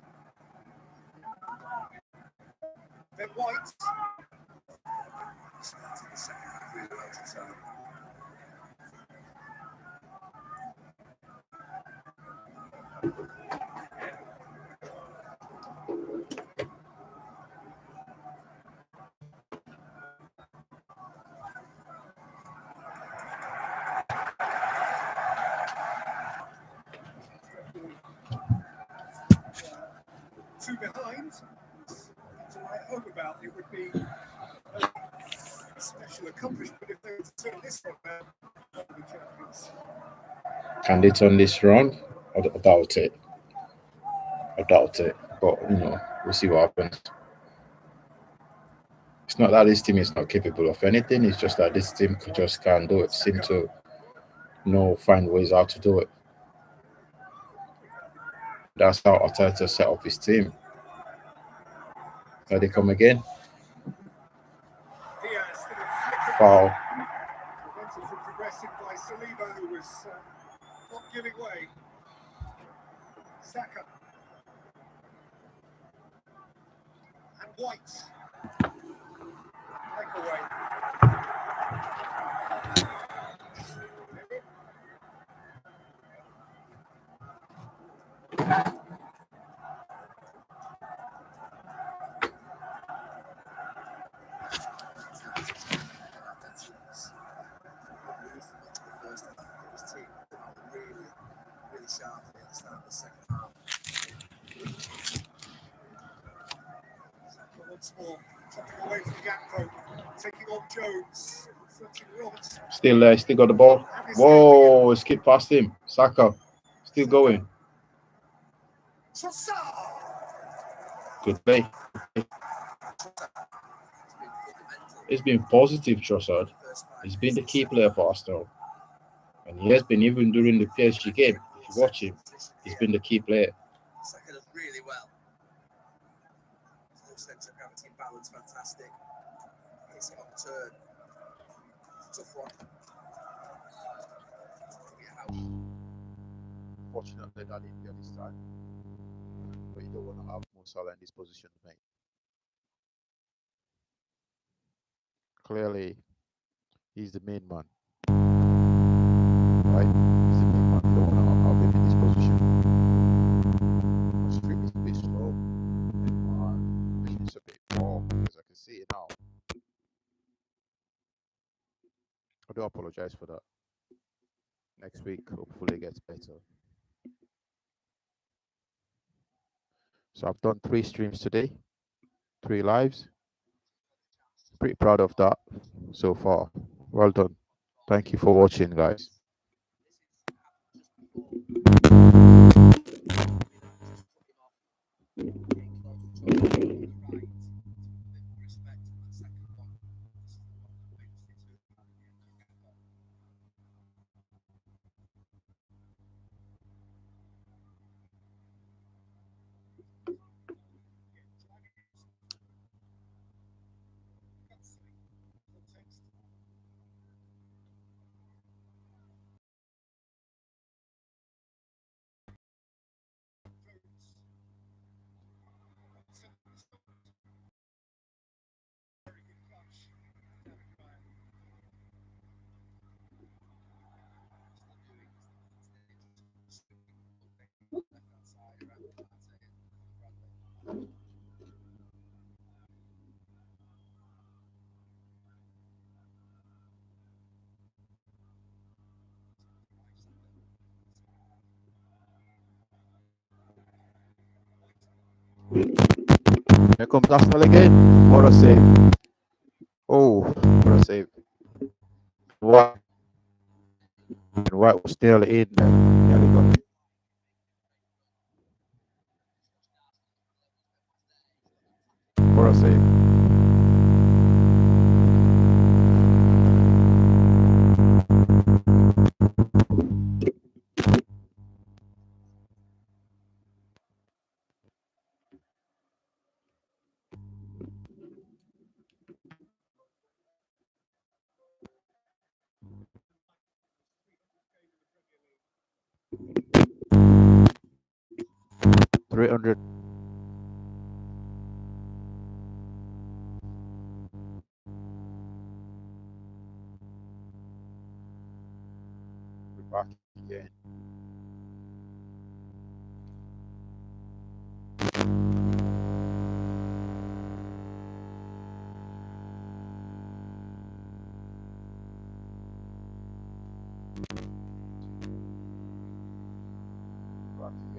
Then White. Two behind. To write home about it would be a special accomplishment if they were to turn this one around. The champions. Can they turn this round? I doubt it. But we'll see what happens. It's not that this team is not capable of anything. It's just that this team just can't do it. Seem to find ways how to do it. That's how Arteta set up his team. Here they come again. Foul. Prevented from progressing by Saliba, who was not giving way. Saka. And White. Breakaway. Once more, chopping away from Gakpo, taking on Jones, Still there, still got the ball. Whoa, skip past him. Saka, still going. Good play. It's been positive, Trossard. He's been the key player for Arsenal. And he has been even during the PSG game. If you watch him, he's been the key player. Saka does really well. Centre of gravity and balance, fantastic. Hits it on turn. Tough one. Fortunately, that India this time. But you don't want to have Mo Salah in this position, mate. Clearly, he's the main man. Right? He's the main man. You don't want to have him in this position. The stream is a bit slow. It's a bit more, because I can see it now. I do apologize for that. Next week, hopefully, it gets better. So I've done 3 streams today, 3 lives. Pretty proud of that so far. Well done. Thank you for watching, guys. Here comes Arsenal again. What a save. Oh, what a save. White. White was still in there. Nearly got it. What a save. $300. We're back again.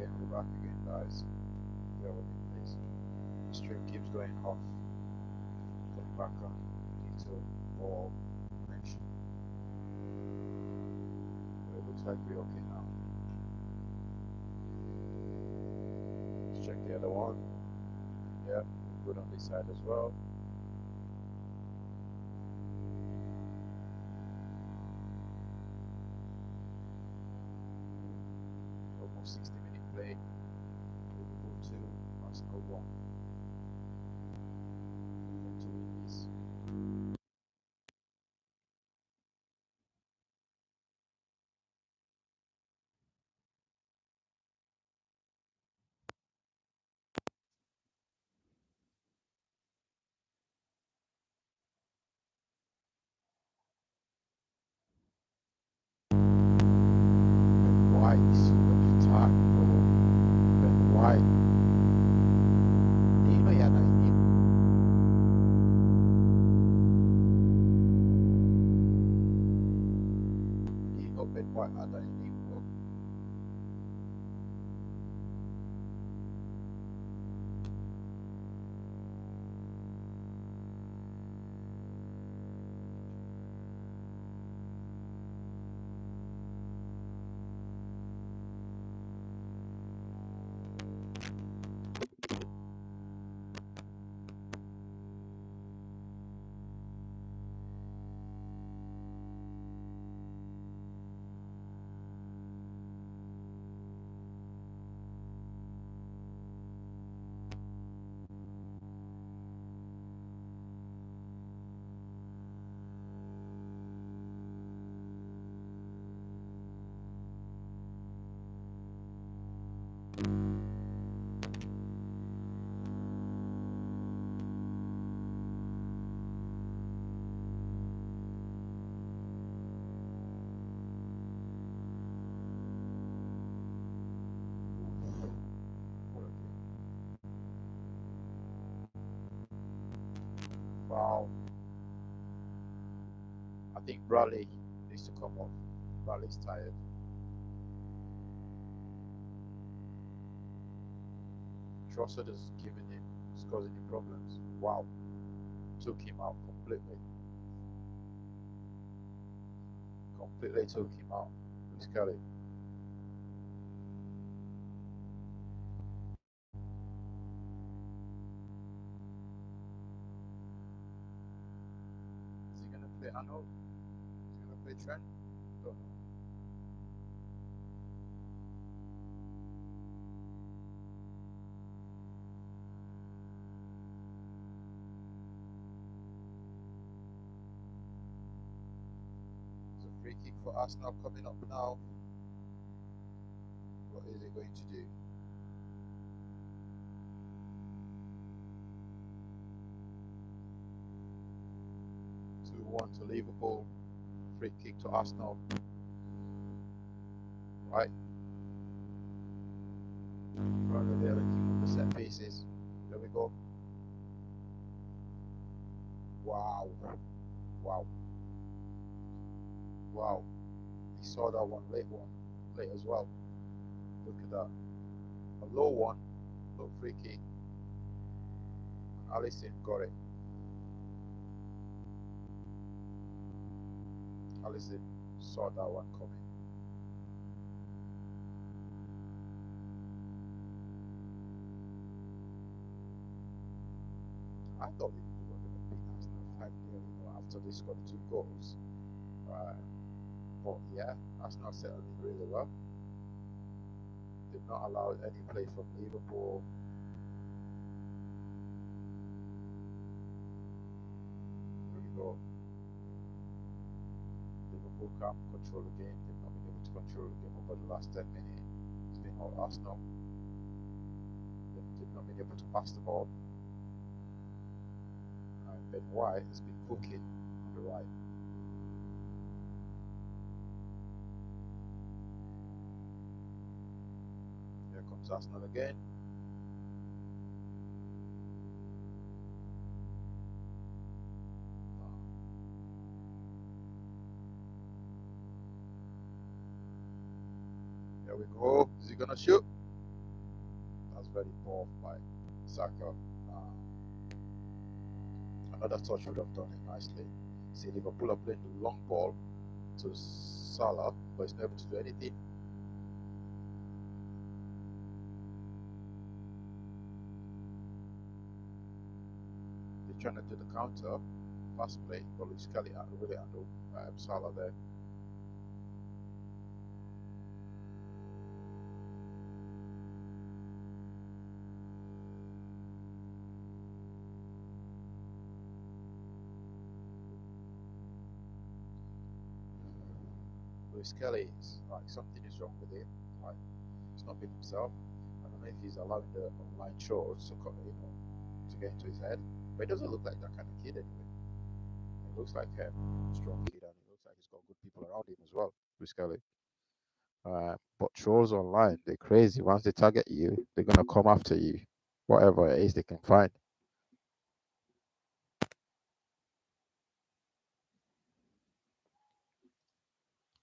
We're back again, guys. Bear with me, please. The stream keeps going off. Come back on into more connection. But it looks like we're okay now. Let's check the other one. Yeah, we're good on this side as well. Almost 60-minute play. Liverpool 2, Arsenal 1. Liverpool 2 win this. White is super tight, bro. Ben White. Hindi ba yan ay hindi? Hindi ko Ben White ata hindi bro. Wow. I think Bradley needs to come off. Bradley's tired. Trossard has given him, it's causing him problems. Wow. Took him out completely. Completely took him out. Luis Kelly. play Arnold? He's gonna play Trent? Don't know. There's a free kick for Arsenal coming up now. What is he going to do? 2-1 to Liverpool. Free kick to Arsenal. Right. Right there, keep the set pieces. There we go. Wow. Wow. Wow. He saw that one late as well. Look at that. A low one, low free kick. Alisson got it. Alisson saw that one coming. I thought Liverpool were going to beat Arsenal 5-0, after they scored 2 goals. But yeah, Arsenal settled in really well. Did not allow any play from Liverpool. Here we go. Liverpool can't control the game. They've not been able to control the game over the last 10 minutes. It's been all Arsenal. They've not been able to pass the ball. And Ben White has been cooking on the right. Here comes Arsenal again. Here we go. Is he gonna shoot? That's very poor by Saka. Another touch would have done it nicely. See, Liverpool are playing the long ball to Salah, but he's not able to do anything. They're trying to do the counter, fast play, but Luis Kelly really handled Salah there. Luis Kelly, like, something is wrong with him. Like, he's not being himself. I don't know if he's allowing the online shows to get into his head, but he doesn't look like that kind of kid anyway. He looks like a strong kid, and he looks like he's got good people around him as well, Luis Kelly. But trolls online, they're crazy. Once they target you, they're gonna come after you, whatever it is they can find.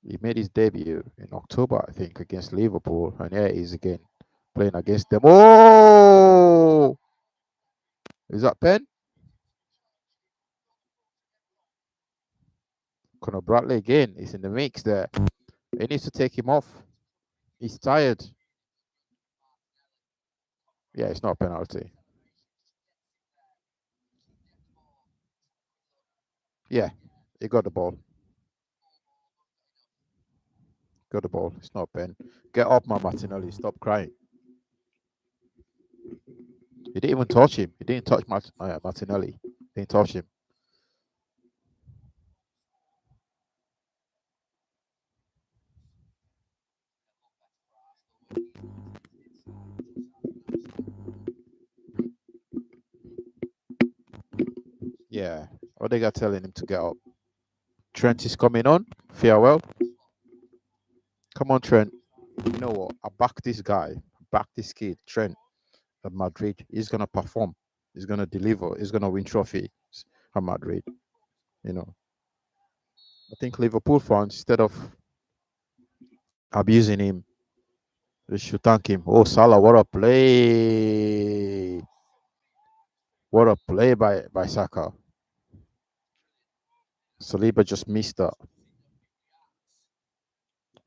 He made his debut in October, I think, against Liverpool, and here he is again playing against them. Oh, is that pen? Conor Bradley again is in the mix there. He needs to take him off. He's tired. Yeah, it's not a penalty. Yeah, he got the ball. Got the ball. It's not a pen. Get up, man, Martinelli. Stop crying. He didn't even touch him. He didn't touch Martinelli. He didn't touch him. Yeah. Odegaard telling him to get up. Trent is coming on. Farewell. Come on, Trent. You know what? I back this guy. I back this kid, Trent, at Madrid. He's going to perform. He's going to deliver. He's going to win trophies at Madrid. You know. I think Liverpool fans, instead of abusing him, they should thank him. Oh, Salah, what a play. What a play by Saka. Saliba just missed that.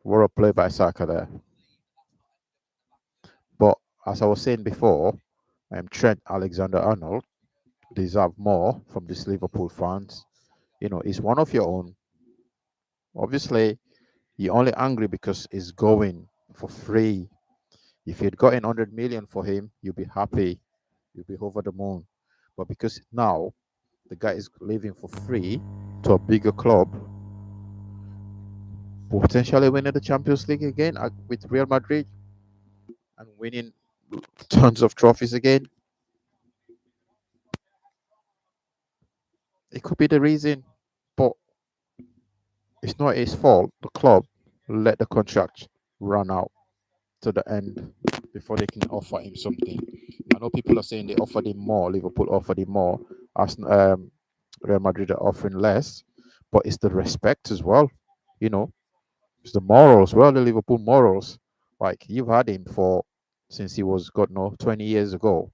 What a play by Saka there. But as I was saying before, Trent Alexander-Arnold deserve more from these Liverpool fans. It's one of your own. Obviously, you're only angry because it's going for free. If you'd gotten 100 million for him, you'd be happy. You'd be over the moon. But because now the guy is leaving for free to a bigger club, potentially winning the Champions League again with Real Madrid and winning tons of trophies again, it could be the reason. But it's not his fault. The club let the contract run out to the end before they can offer him something. I know people are saying they offered him more. Liverpool offered him more. As Real Madrid are offering less, but it's the respect as well. You know, it's the morals. Well, the Liverpool morals. Like you've had him for since he was got no 20 years ago,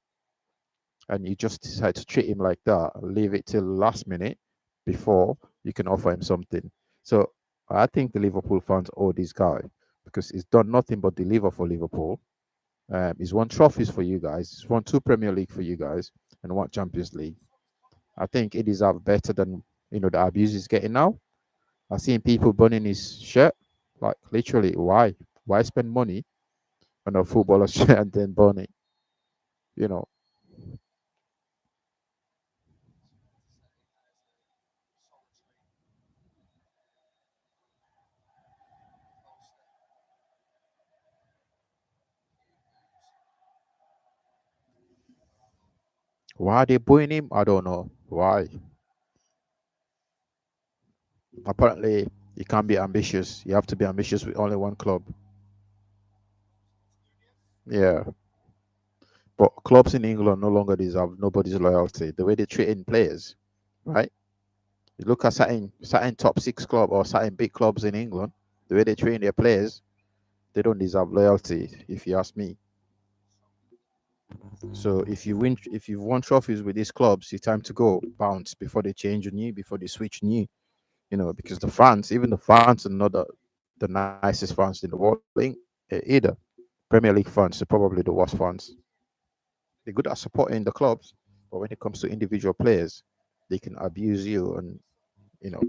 and you just decide to treat him like that, leave it till the last minute before you can offer him something. So I think the Liverpool fans owe this guy because he's done nothing but deliver for Liverpool. He's won trophies for you guys. He's won 2 Premier League for you guys and 1 Champions League. I think it deserves better than the abuse he's getting now. I've seen people burning his shirt. Like literally, why? Why spend money on a footballer's shirt and then burn it? You know, why are they booing him? I don't know. Why? Apparently, you can't be ambitious. You have to be ambitious with only one club. Yeah. But clubs in England no longer deserve nobody's loyalty. The way they treat in players, right? You look at certain top six club or certain big clubs in England, the way they train their players, they don't deserve loyalty, if you ask me. So if you've won trophies with these clubs, it's time to go bounce before they change on you, before they switch on you. Because the fans, even the fans, are not the nicest fans in the world either. Premier League fans are probably the worst fans. They're good at supporting the clubs, but when it comes to individual players, they can abuse you and you know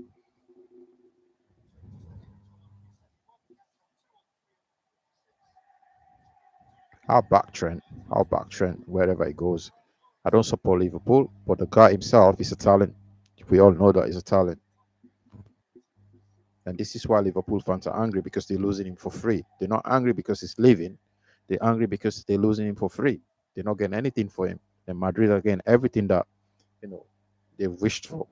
I'll back Trent. I'll back Trent wherever he goes. I don't support Liverpool, but the guy himself is a talent. We all know that he's a talent. And this is why Liverpool fans are angry because they're losing him for free. They're not angry because he's leaving. They're angry because they're losing him for free. They're not getting anything for him. And Madrid are getting everything that you know they've wished for.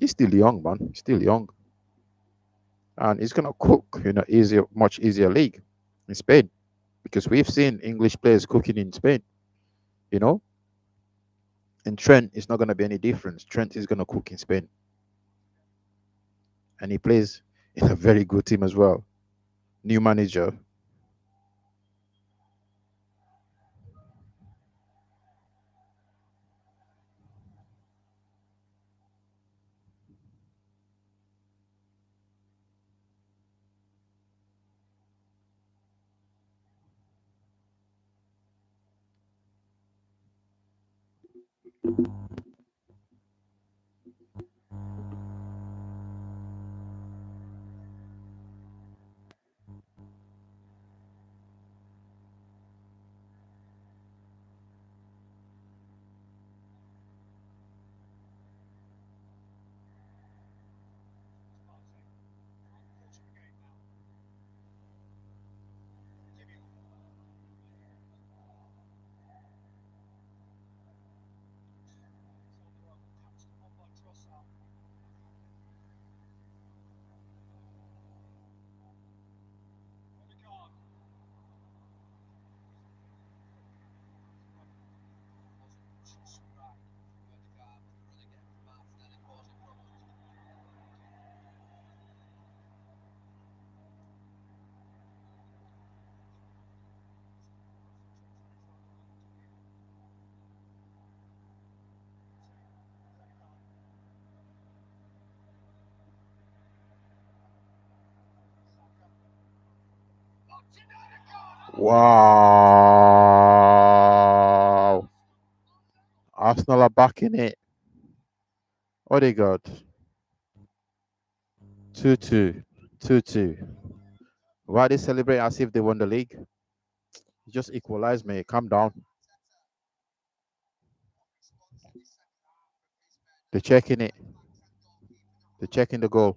He's still young, man. He's still young. And he's gonna cook easier, much easier league in Spain. Because we've seen English players cooking in Spain, you know, and Trent is not gonna be any difference. Trent is gonna cook in Spain. And he plays in a very good team as well. New manager. Wow. Arsenal are back in it. Odegaard. 2-2. 2-2. Why they celebrate as if they won the league? You just equalized, mate. Calm down. They're checking it. They're checking the goal.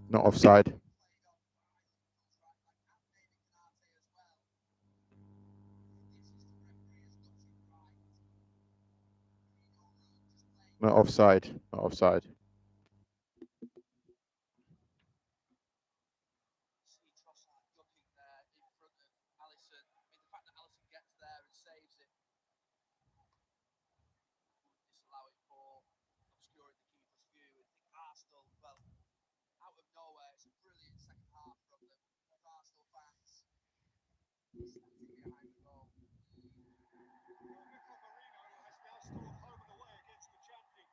Not offside. Not offside. Not offside. See Trossard ducking there in front of Alisson. I mean, the fact that Alisson gets there and saves it wouldn't disallow it for obscuring the keeper's view. And Arsenal, well, out of nowhere, it's a brilliant second half from them. Arsenal fans standing behind the goal. Mikel Marino has now scored home and away against the champions.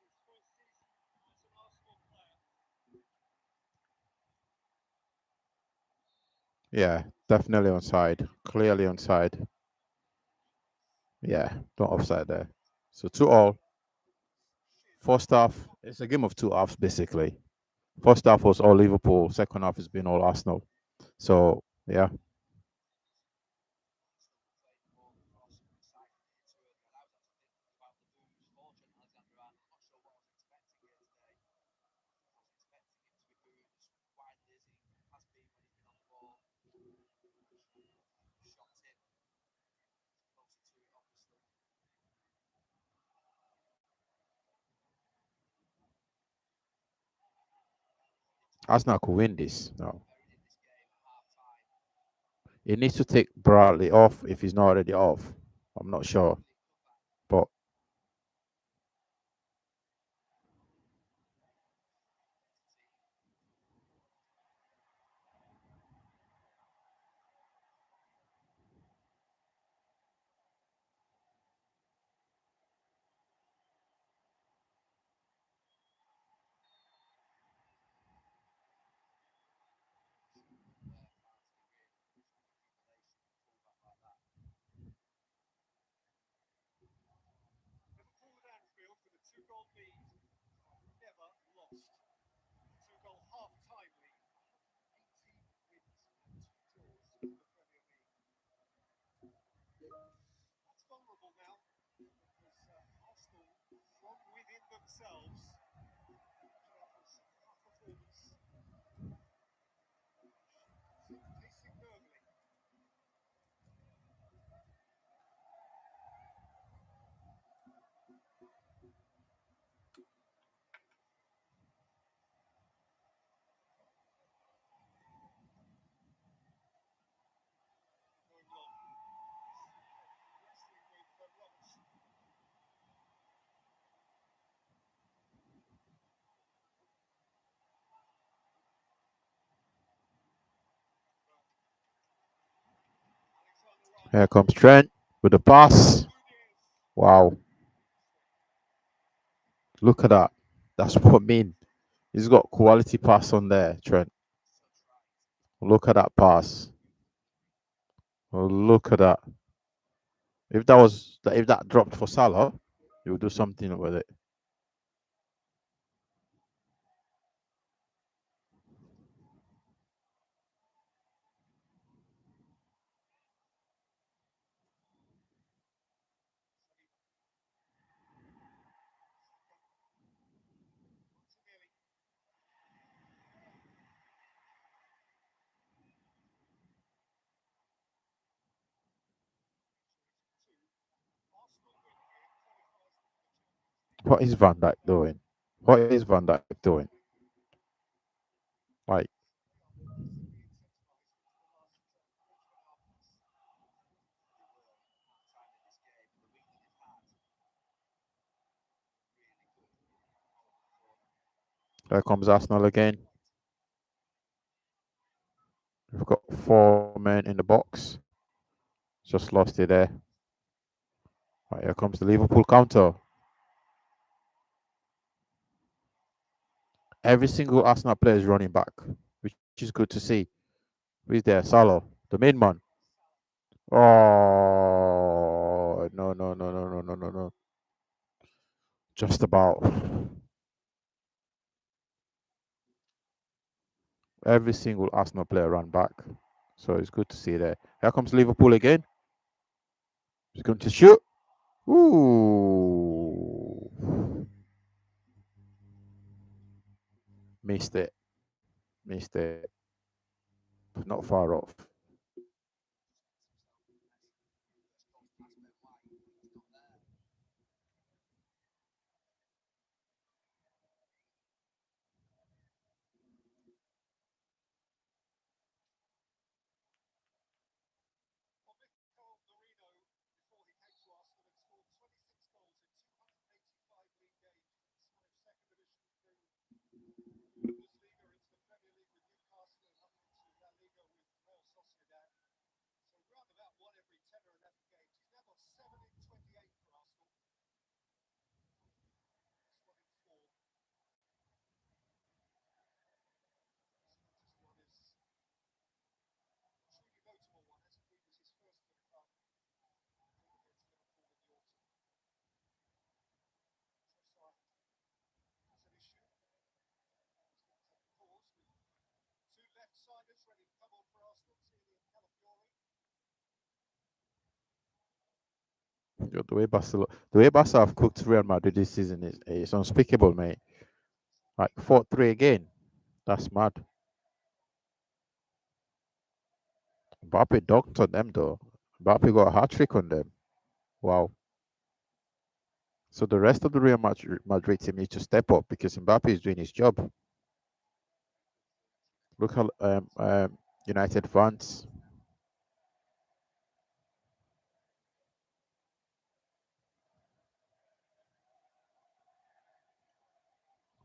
His first season as an Arsenal player. Yeah, definitely onside. Clearly onside. Yeah, not offside there. So 2-2. First half, it's a game of two halves basically. First half was all Liverpool. Second half has been all Arsenal. So yeah, Arsenal could win this. No, he needs to take Bradley off if he's not already off. I'm not sure, but Liverpool at Anfield with a 2-goal lead. Never lost. 2-goal half-time lead. 18 wins and 2 draws in the Premier League. That's vulnerable now because Arsenal, from within themselves, after a second-half performance, seem pacing nervily. Going long. Wrestling with Robertson. here comes Trent with the pass. Wow, look at that. That's what I mean. He's got quality pass on there, Trent. Look at that pass. Oh, look at that. If that dropped for Salah, he would do something with it. What is Van Dijk doing? What is Van Dijk doing? Like, there comes Arsenal again. We've got 4 men in the box. Just lost it there. Right, here comes the Liverpool counter. Every single Arsenal player is running back, which is good to see. Who's there? Salah, the main man. Oh no no no no no no no no! Just about every single Arsenal player ran back, so it's good to see that. Here comes Liverpool again. He's going to shoot. Ooh, missed it, missed it. Not far off. The way Barca have cooked Real Madrid this season is unspeakable, mate. Like 4-3 again. That's mad. Mbappe dunked on them though. Mbappe got a hat trick on them. Wow. So the rest of the Real Madrid team needs to step up because Mbappe is doing his job. Look how United fans.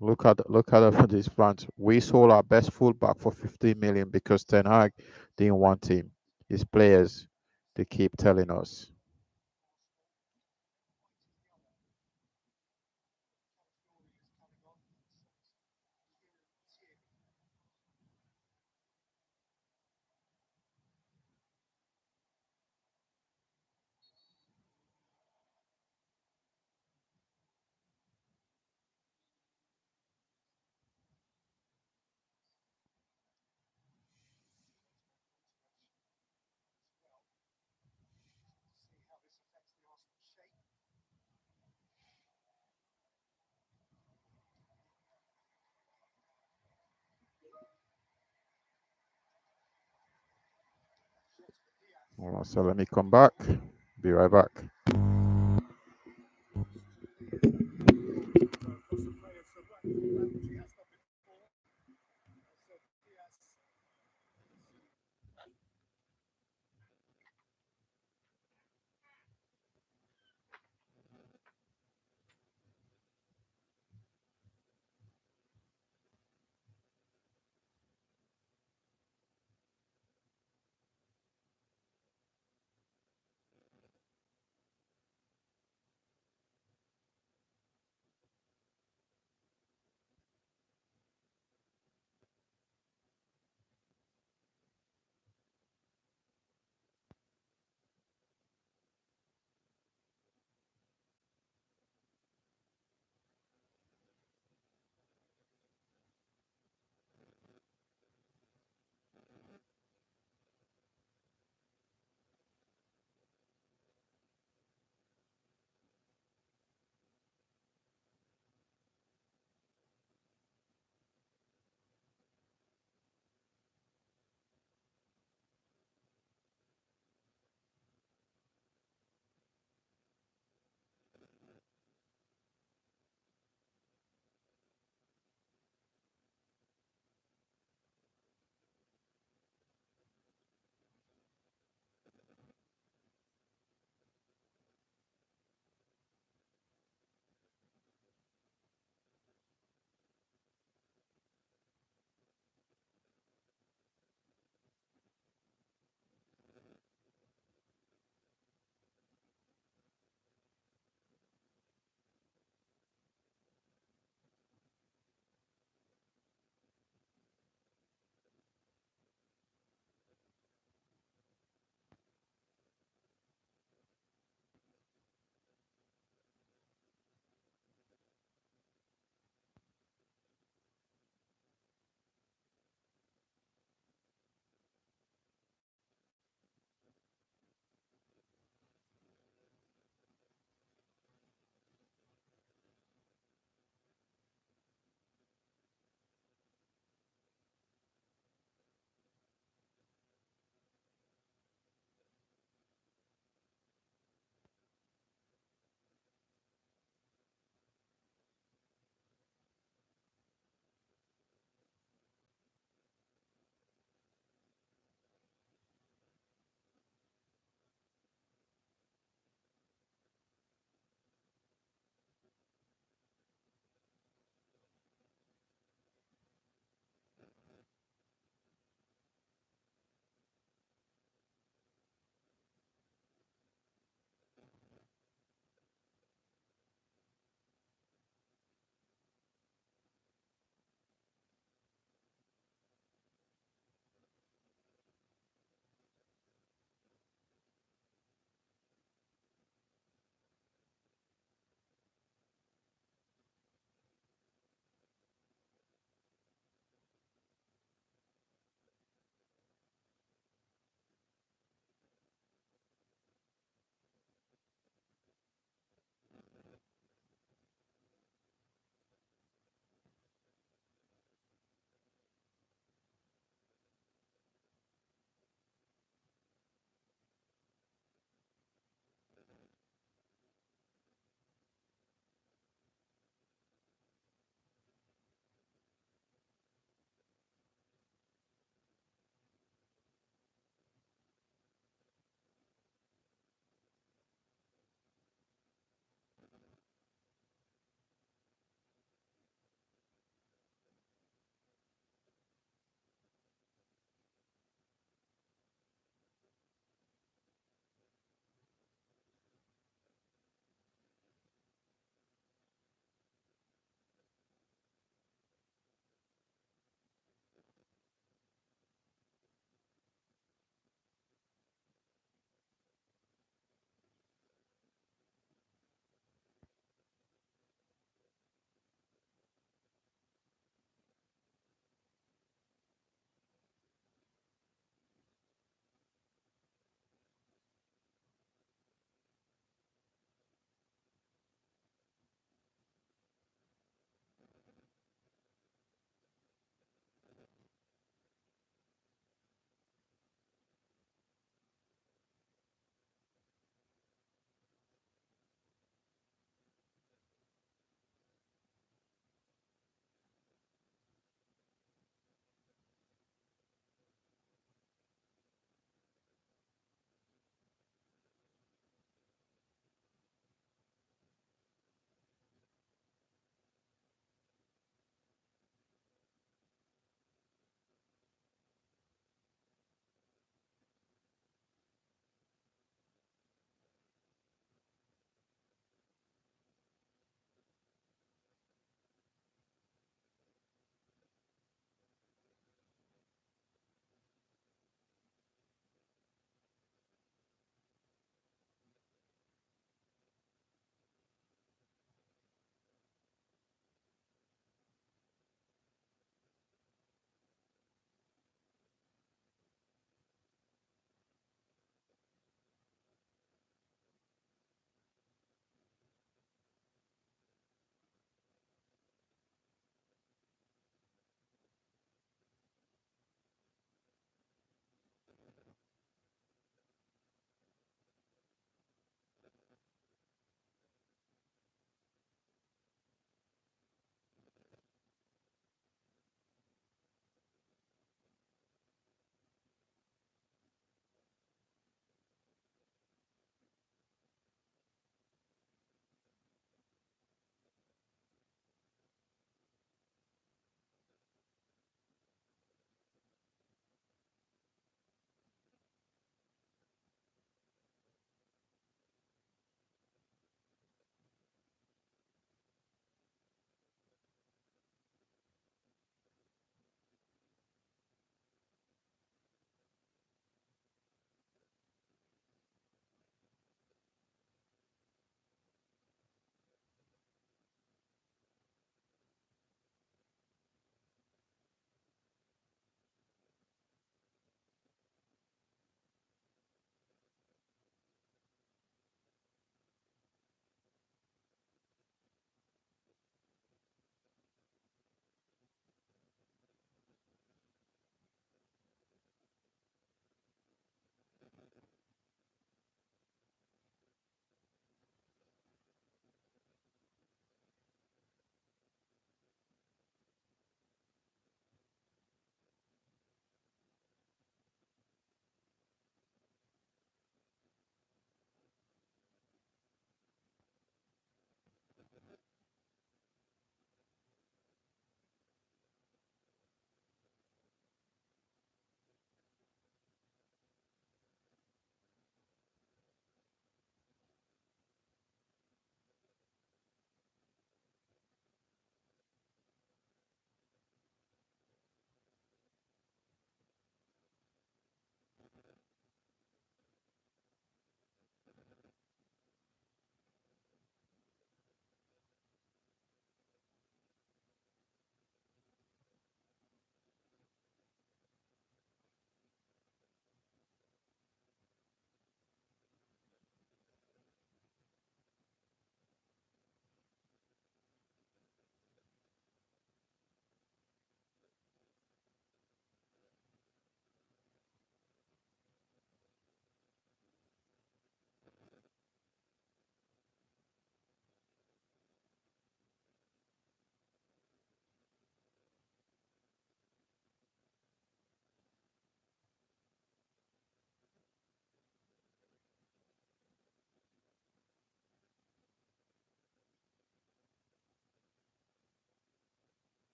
Look at these fans. We sold our best fullback for 15 million because Ten Hag didn't want him. His players, they keep telling us. All right, so let me come back. Be right back.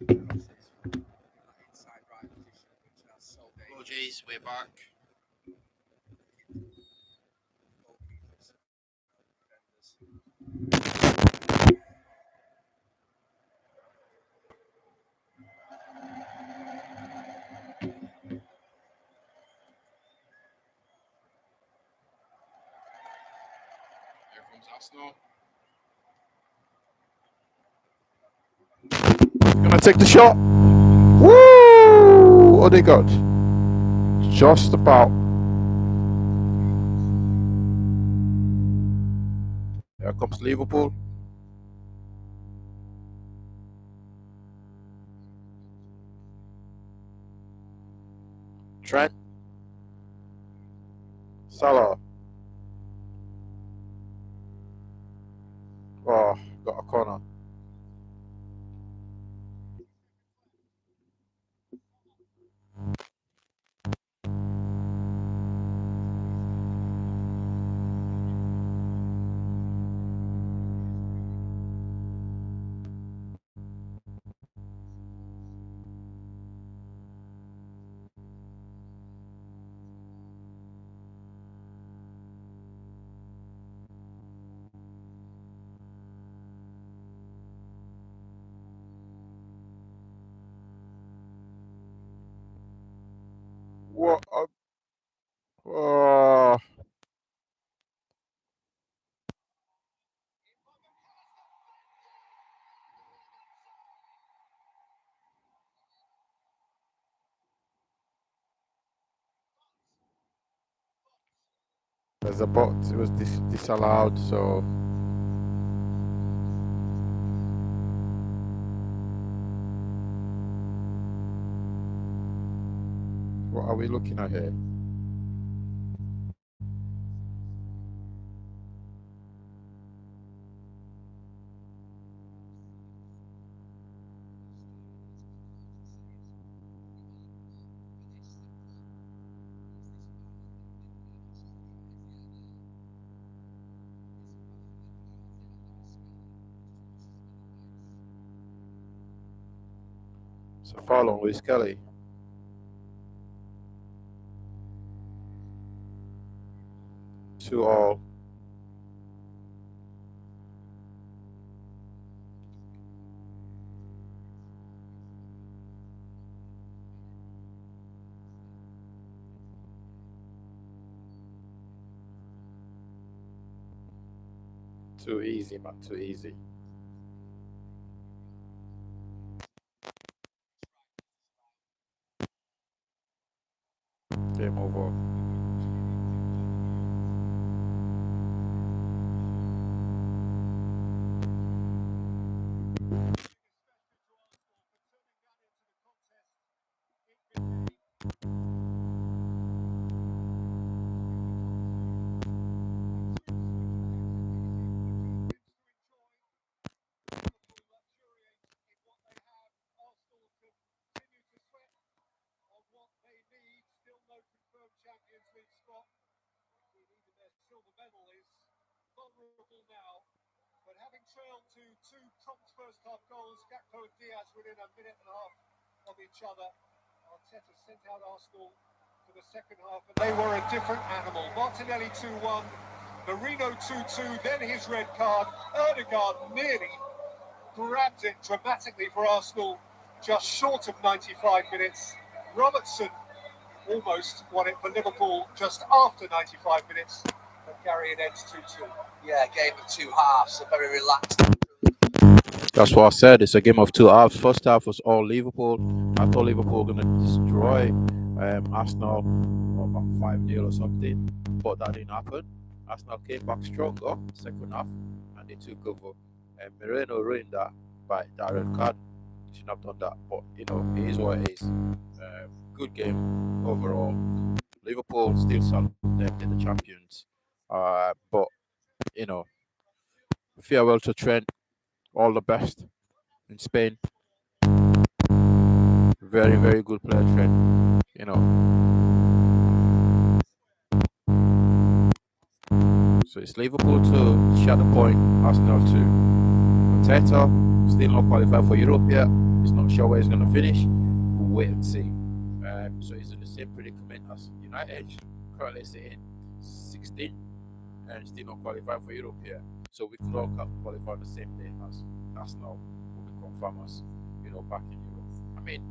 inside right position, which are so dangerous. Oh, geez, we're back. Goalkeepers, defenders. Here comes Arsenal. Gonna take the shot. Woo! What they got? Just about. Here comes Liverpool. Trent. Salah. Oh, got a corner. What a... Oh, there's a bot. It was disallowed, so... What are we looking at here? It's a foul on Luis Kelly. Two all. Too easy, man. Too easy. Game over. But having trailed to two prompt first half goals, Gakpo and Diaz within a minute and a half of each other, Arteta sent out Arsenal for the second half, and they were a different animal. Martinelli 2-1, Marino 2-2, then his red card. Erdegaard nearly grabbed it dramatically for Arsenal, just short of 95 minutes. Robertson almost won it for Liverpool just after 95 minutes, but Gary, it ends 2-2. Yeah, game of two halves, a very relaxed. That's what I said. It's a game of two halves. First half was all Liverpool. I thought Liverpool were going to destroy Arsenal about 5-0 or something, but that didn't happen. Arsenal came back stronger second half, and they took over. Moreno ruined that by that red card. Shouldn't have done that, but it is what it is. Good game overall. Liverpool still solid. They're the champions. But farewell to Trent. All the best in Spain. Very, very good player, Trent. So it's Liverpool to Shadow Point, Arsenal to Arteta. Still not qualified for Europe yet. He's not sure where he's going to finish. We'll wait and see. So he's in the same predicament as United, currently sitting 16 and still not qualified for Europe here. So we could all qualify on the same day as Arsenal will be confirmed as, back in Europe. I mean,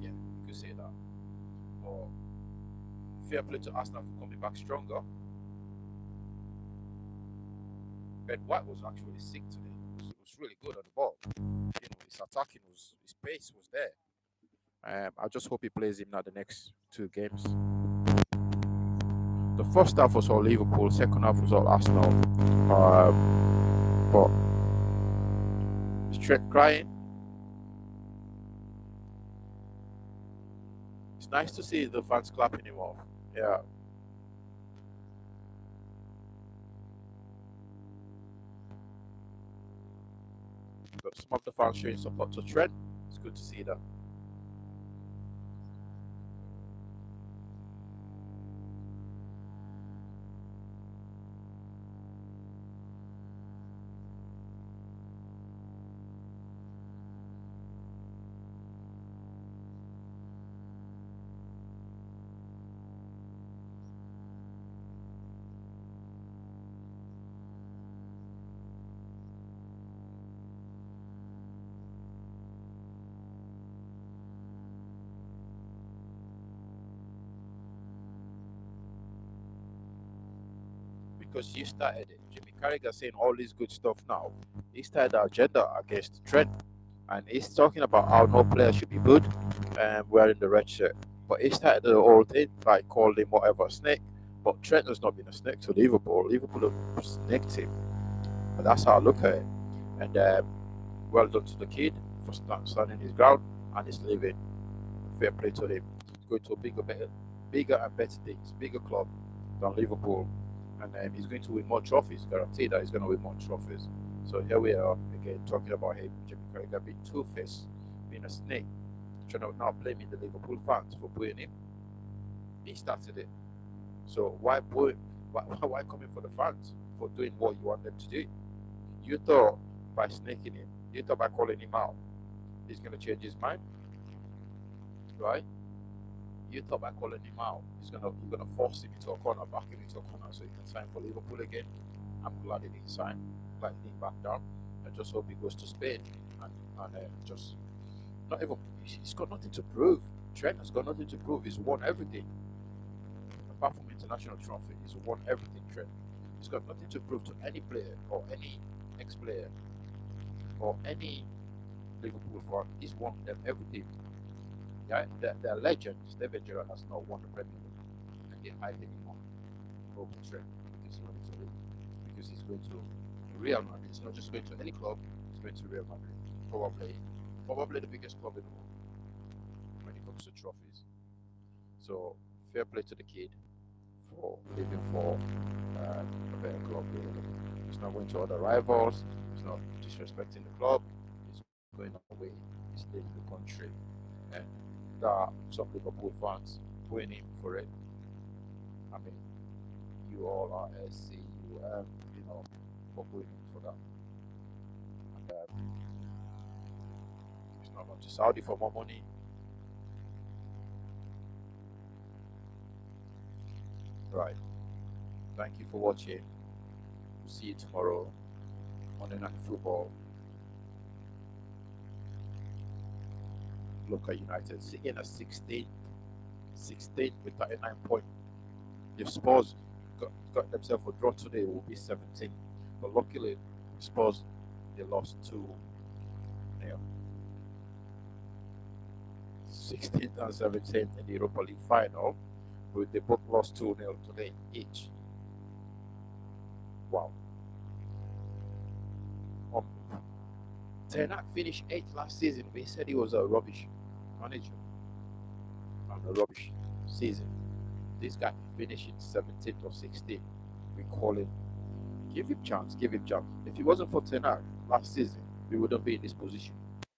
yeah, you could say that. But fair play to Arsenal for coming back stronger. Ben White was actually sick today. He was really good on the ball. His attacking his pace was there. I just hope he plays him now the next 2 games. The first half was all Liverpool, second half was all Arsenal. But is Trent crying? It's nice to see the fans clapping him off. Yeah. But some of the fans showing support to Trent. It's good to see that. Because you started it. Jimmy Carragher saying all this good stuff now. He started the agenda against Trent. And he's talking about how no player should be good wearing the red shirt. But he started the whole thing by calling him whatever snake. But Trent has not been a snake to Liverpool. Liverpool have snaked him. But that's how I look at it. And well done to the kid for standing his ground and he's leaving. Fair play to him. He's going to a bigger and better things, bigger club than Liverpool. And he's going to win more trophies. Guaranteed that he's going to win more trophies. So here we are again talking about him, Jimmy Carragher being two-faced, being a snake, trying to now blaming the Liverpool fans for booing him. He started it. So why coming for the fans for doing what you want them to do? You thought by snaking him, you thought by calling him out, he's going to change his mind, right? You thought by calling him out, you're gonna force him into a corner, back him into a corner, so he can sign for Liverpool again. I'm glad he didn't sign, glad he didn't back down. I just hope he goes to Spain and just not even. He's got nothing to prove. Trent has got nothing to prove. He's won everything apart from international trophy. He's won everything. Trent. He's got nothing to prove to any player or any ex-player or any Liverpool fan. He's won them everything. Yeah, they're legends. Steven Gerrard has not won the Premier League, and they hide anymore. Over Trent because he wanted to win. Because he's going to Real Madrid. He's not just going to any club. He's going to Real Madrid. Probably the biggest club in the world when it comes to trophies. So fair play to the kid for living for a better club. He's not going to other rivals. He's not disrespecting the club. He's going away. He's leaving the country. And there are some Liverpool fans booing him for it. I mean, you all are SC, for booing him for that. And he's not going to Saudi for more money. Right. Thank you for watching. We'll see you tomorrow on Monday Night Football. Look at United sitting at 16 with 39 points. If Spurs got themselves a draw today, it will be 17. But luckily, Spurs, they lost 2-0. 16th and 17th in the Europa League final. But they both lost 2-0 today each. Wow. Ten Hag finished 8th last season. We said he was a rubbish manager and a rubbish season. This guy finishing 17th or 16th. We call him. Give him chance. Give him chance. If it wasn't for Ten Hag last season, we wouldn't be in this position.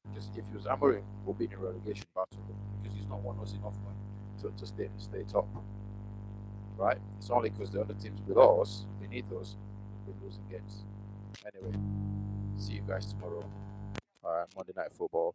Because if he was Amorim, we'll be in a relegation battle. Because he's not won us enough money to stay top. Right? It's only because the other teams below us, beneath us, we lose against. Anyway, see you guys tomorrow. Monday Night Football.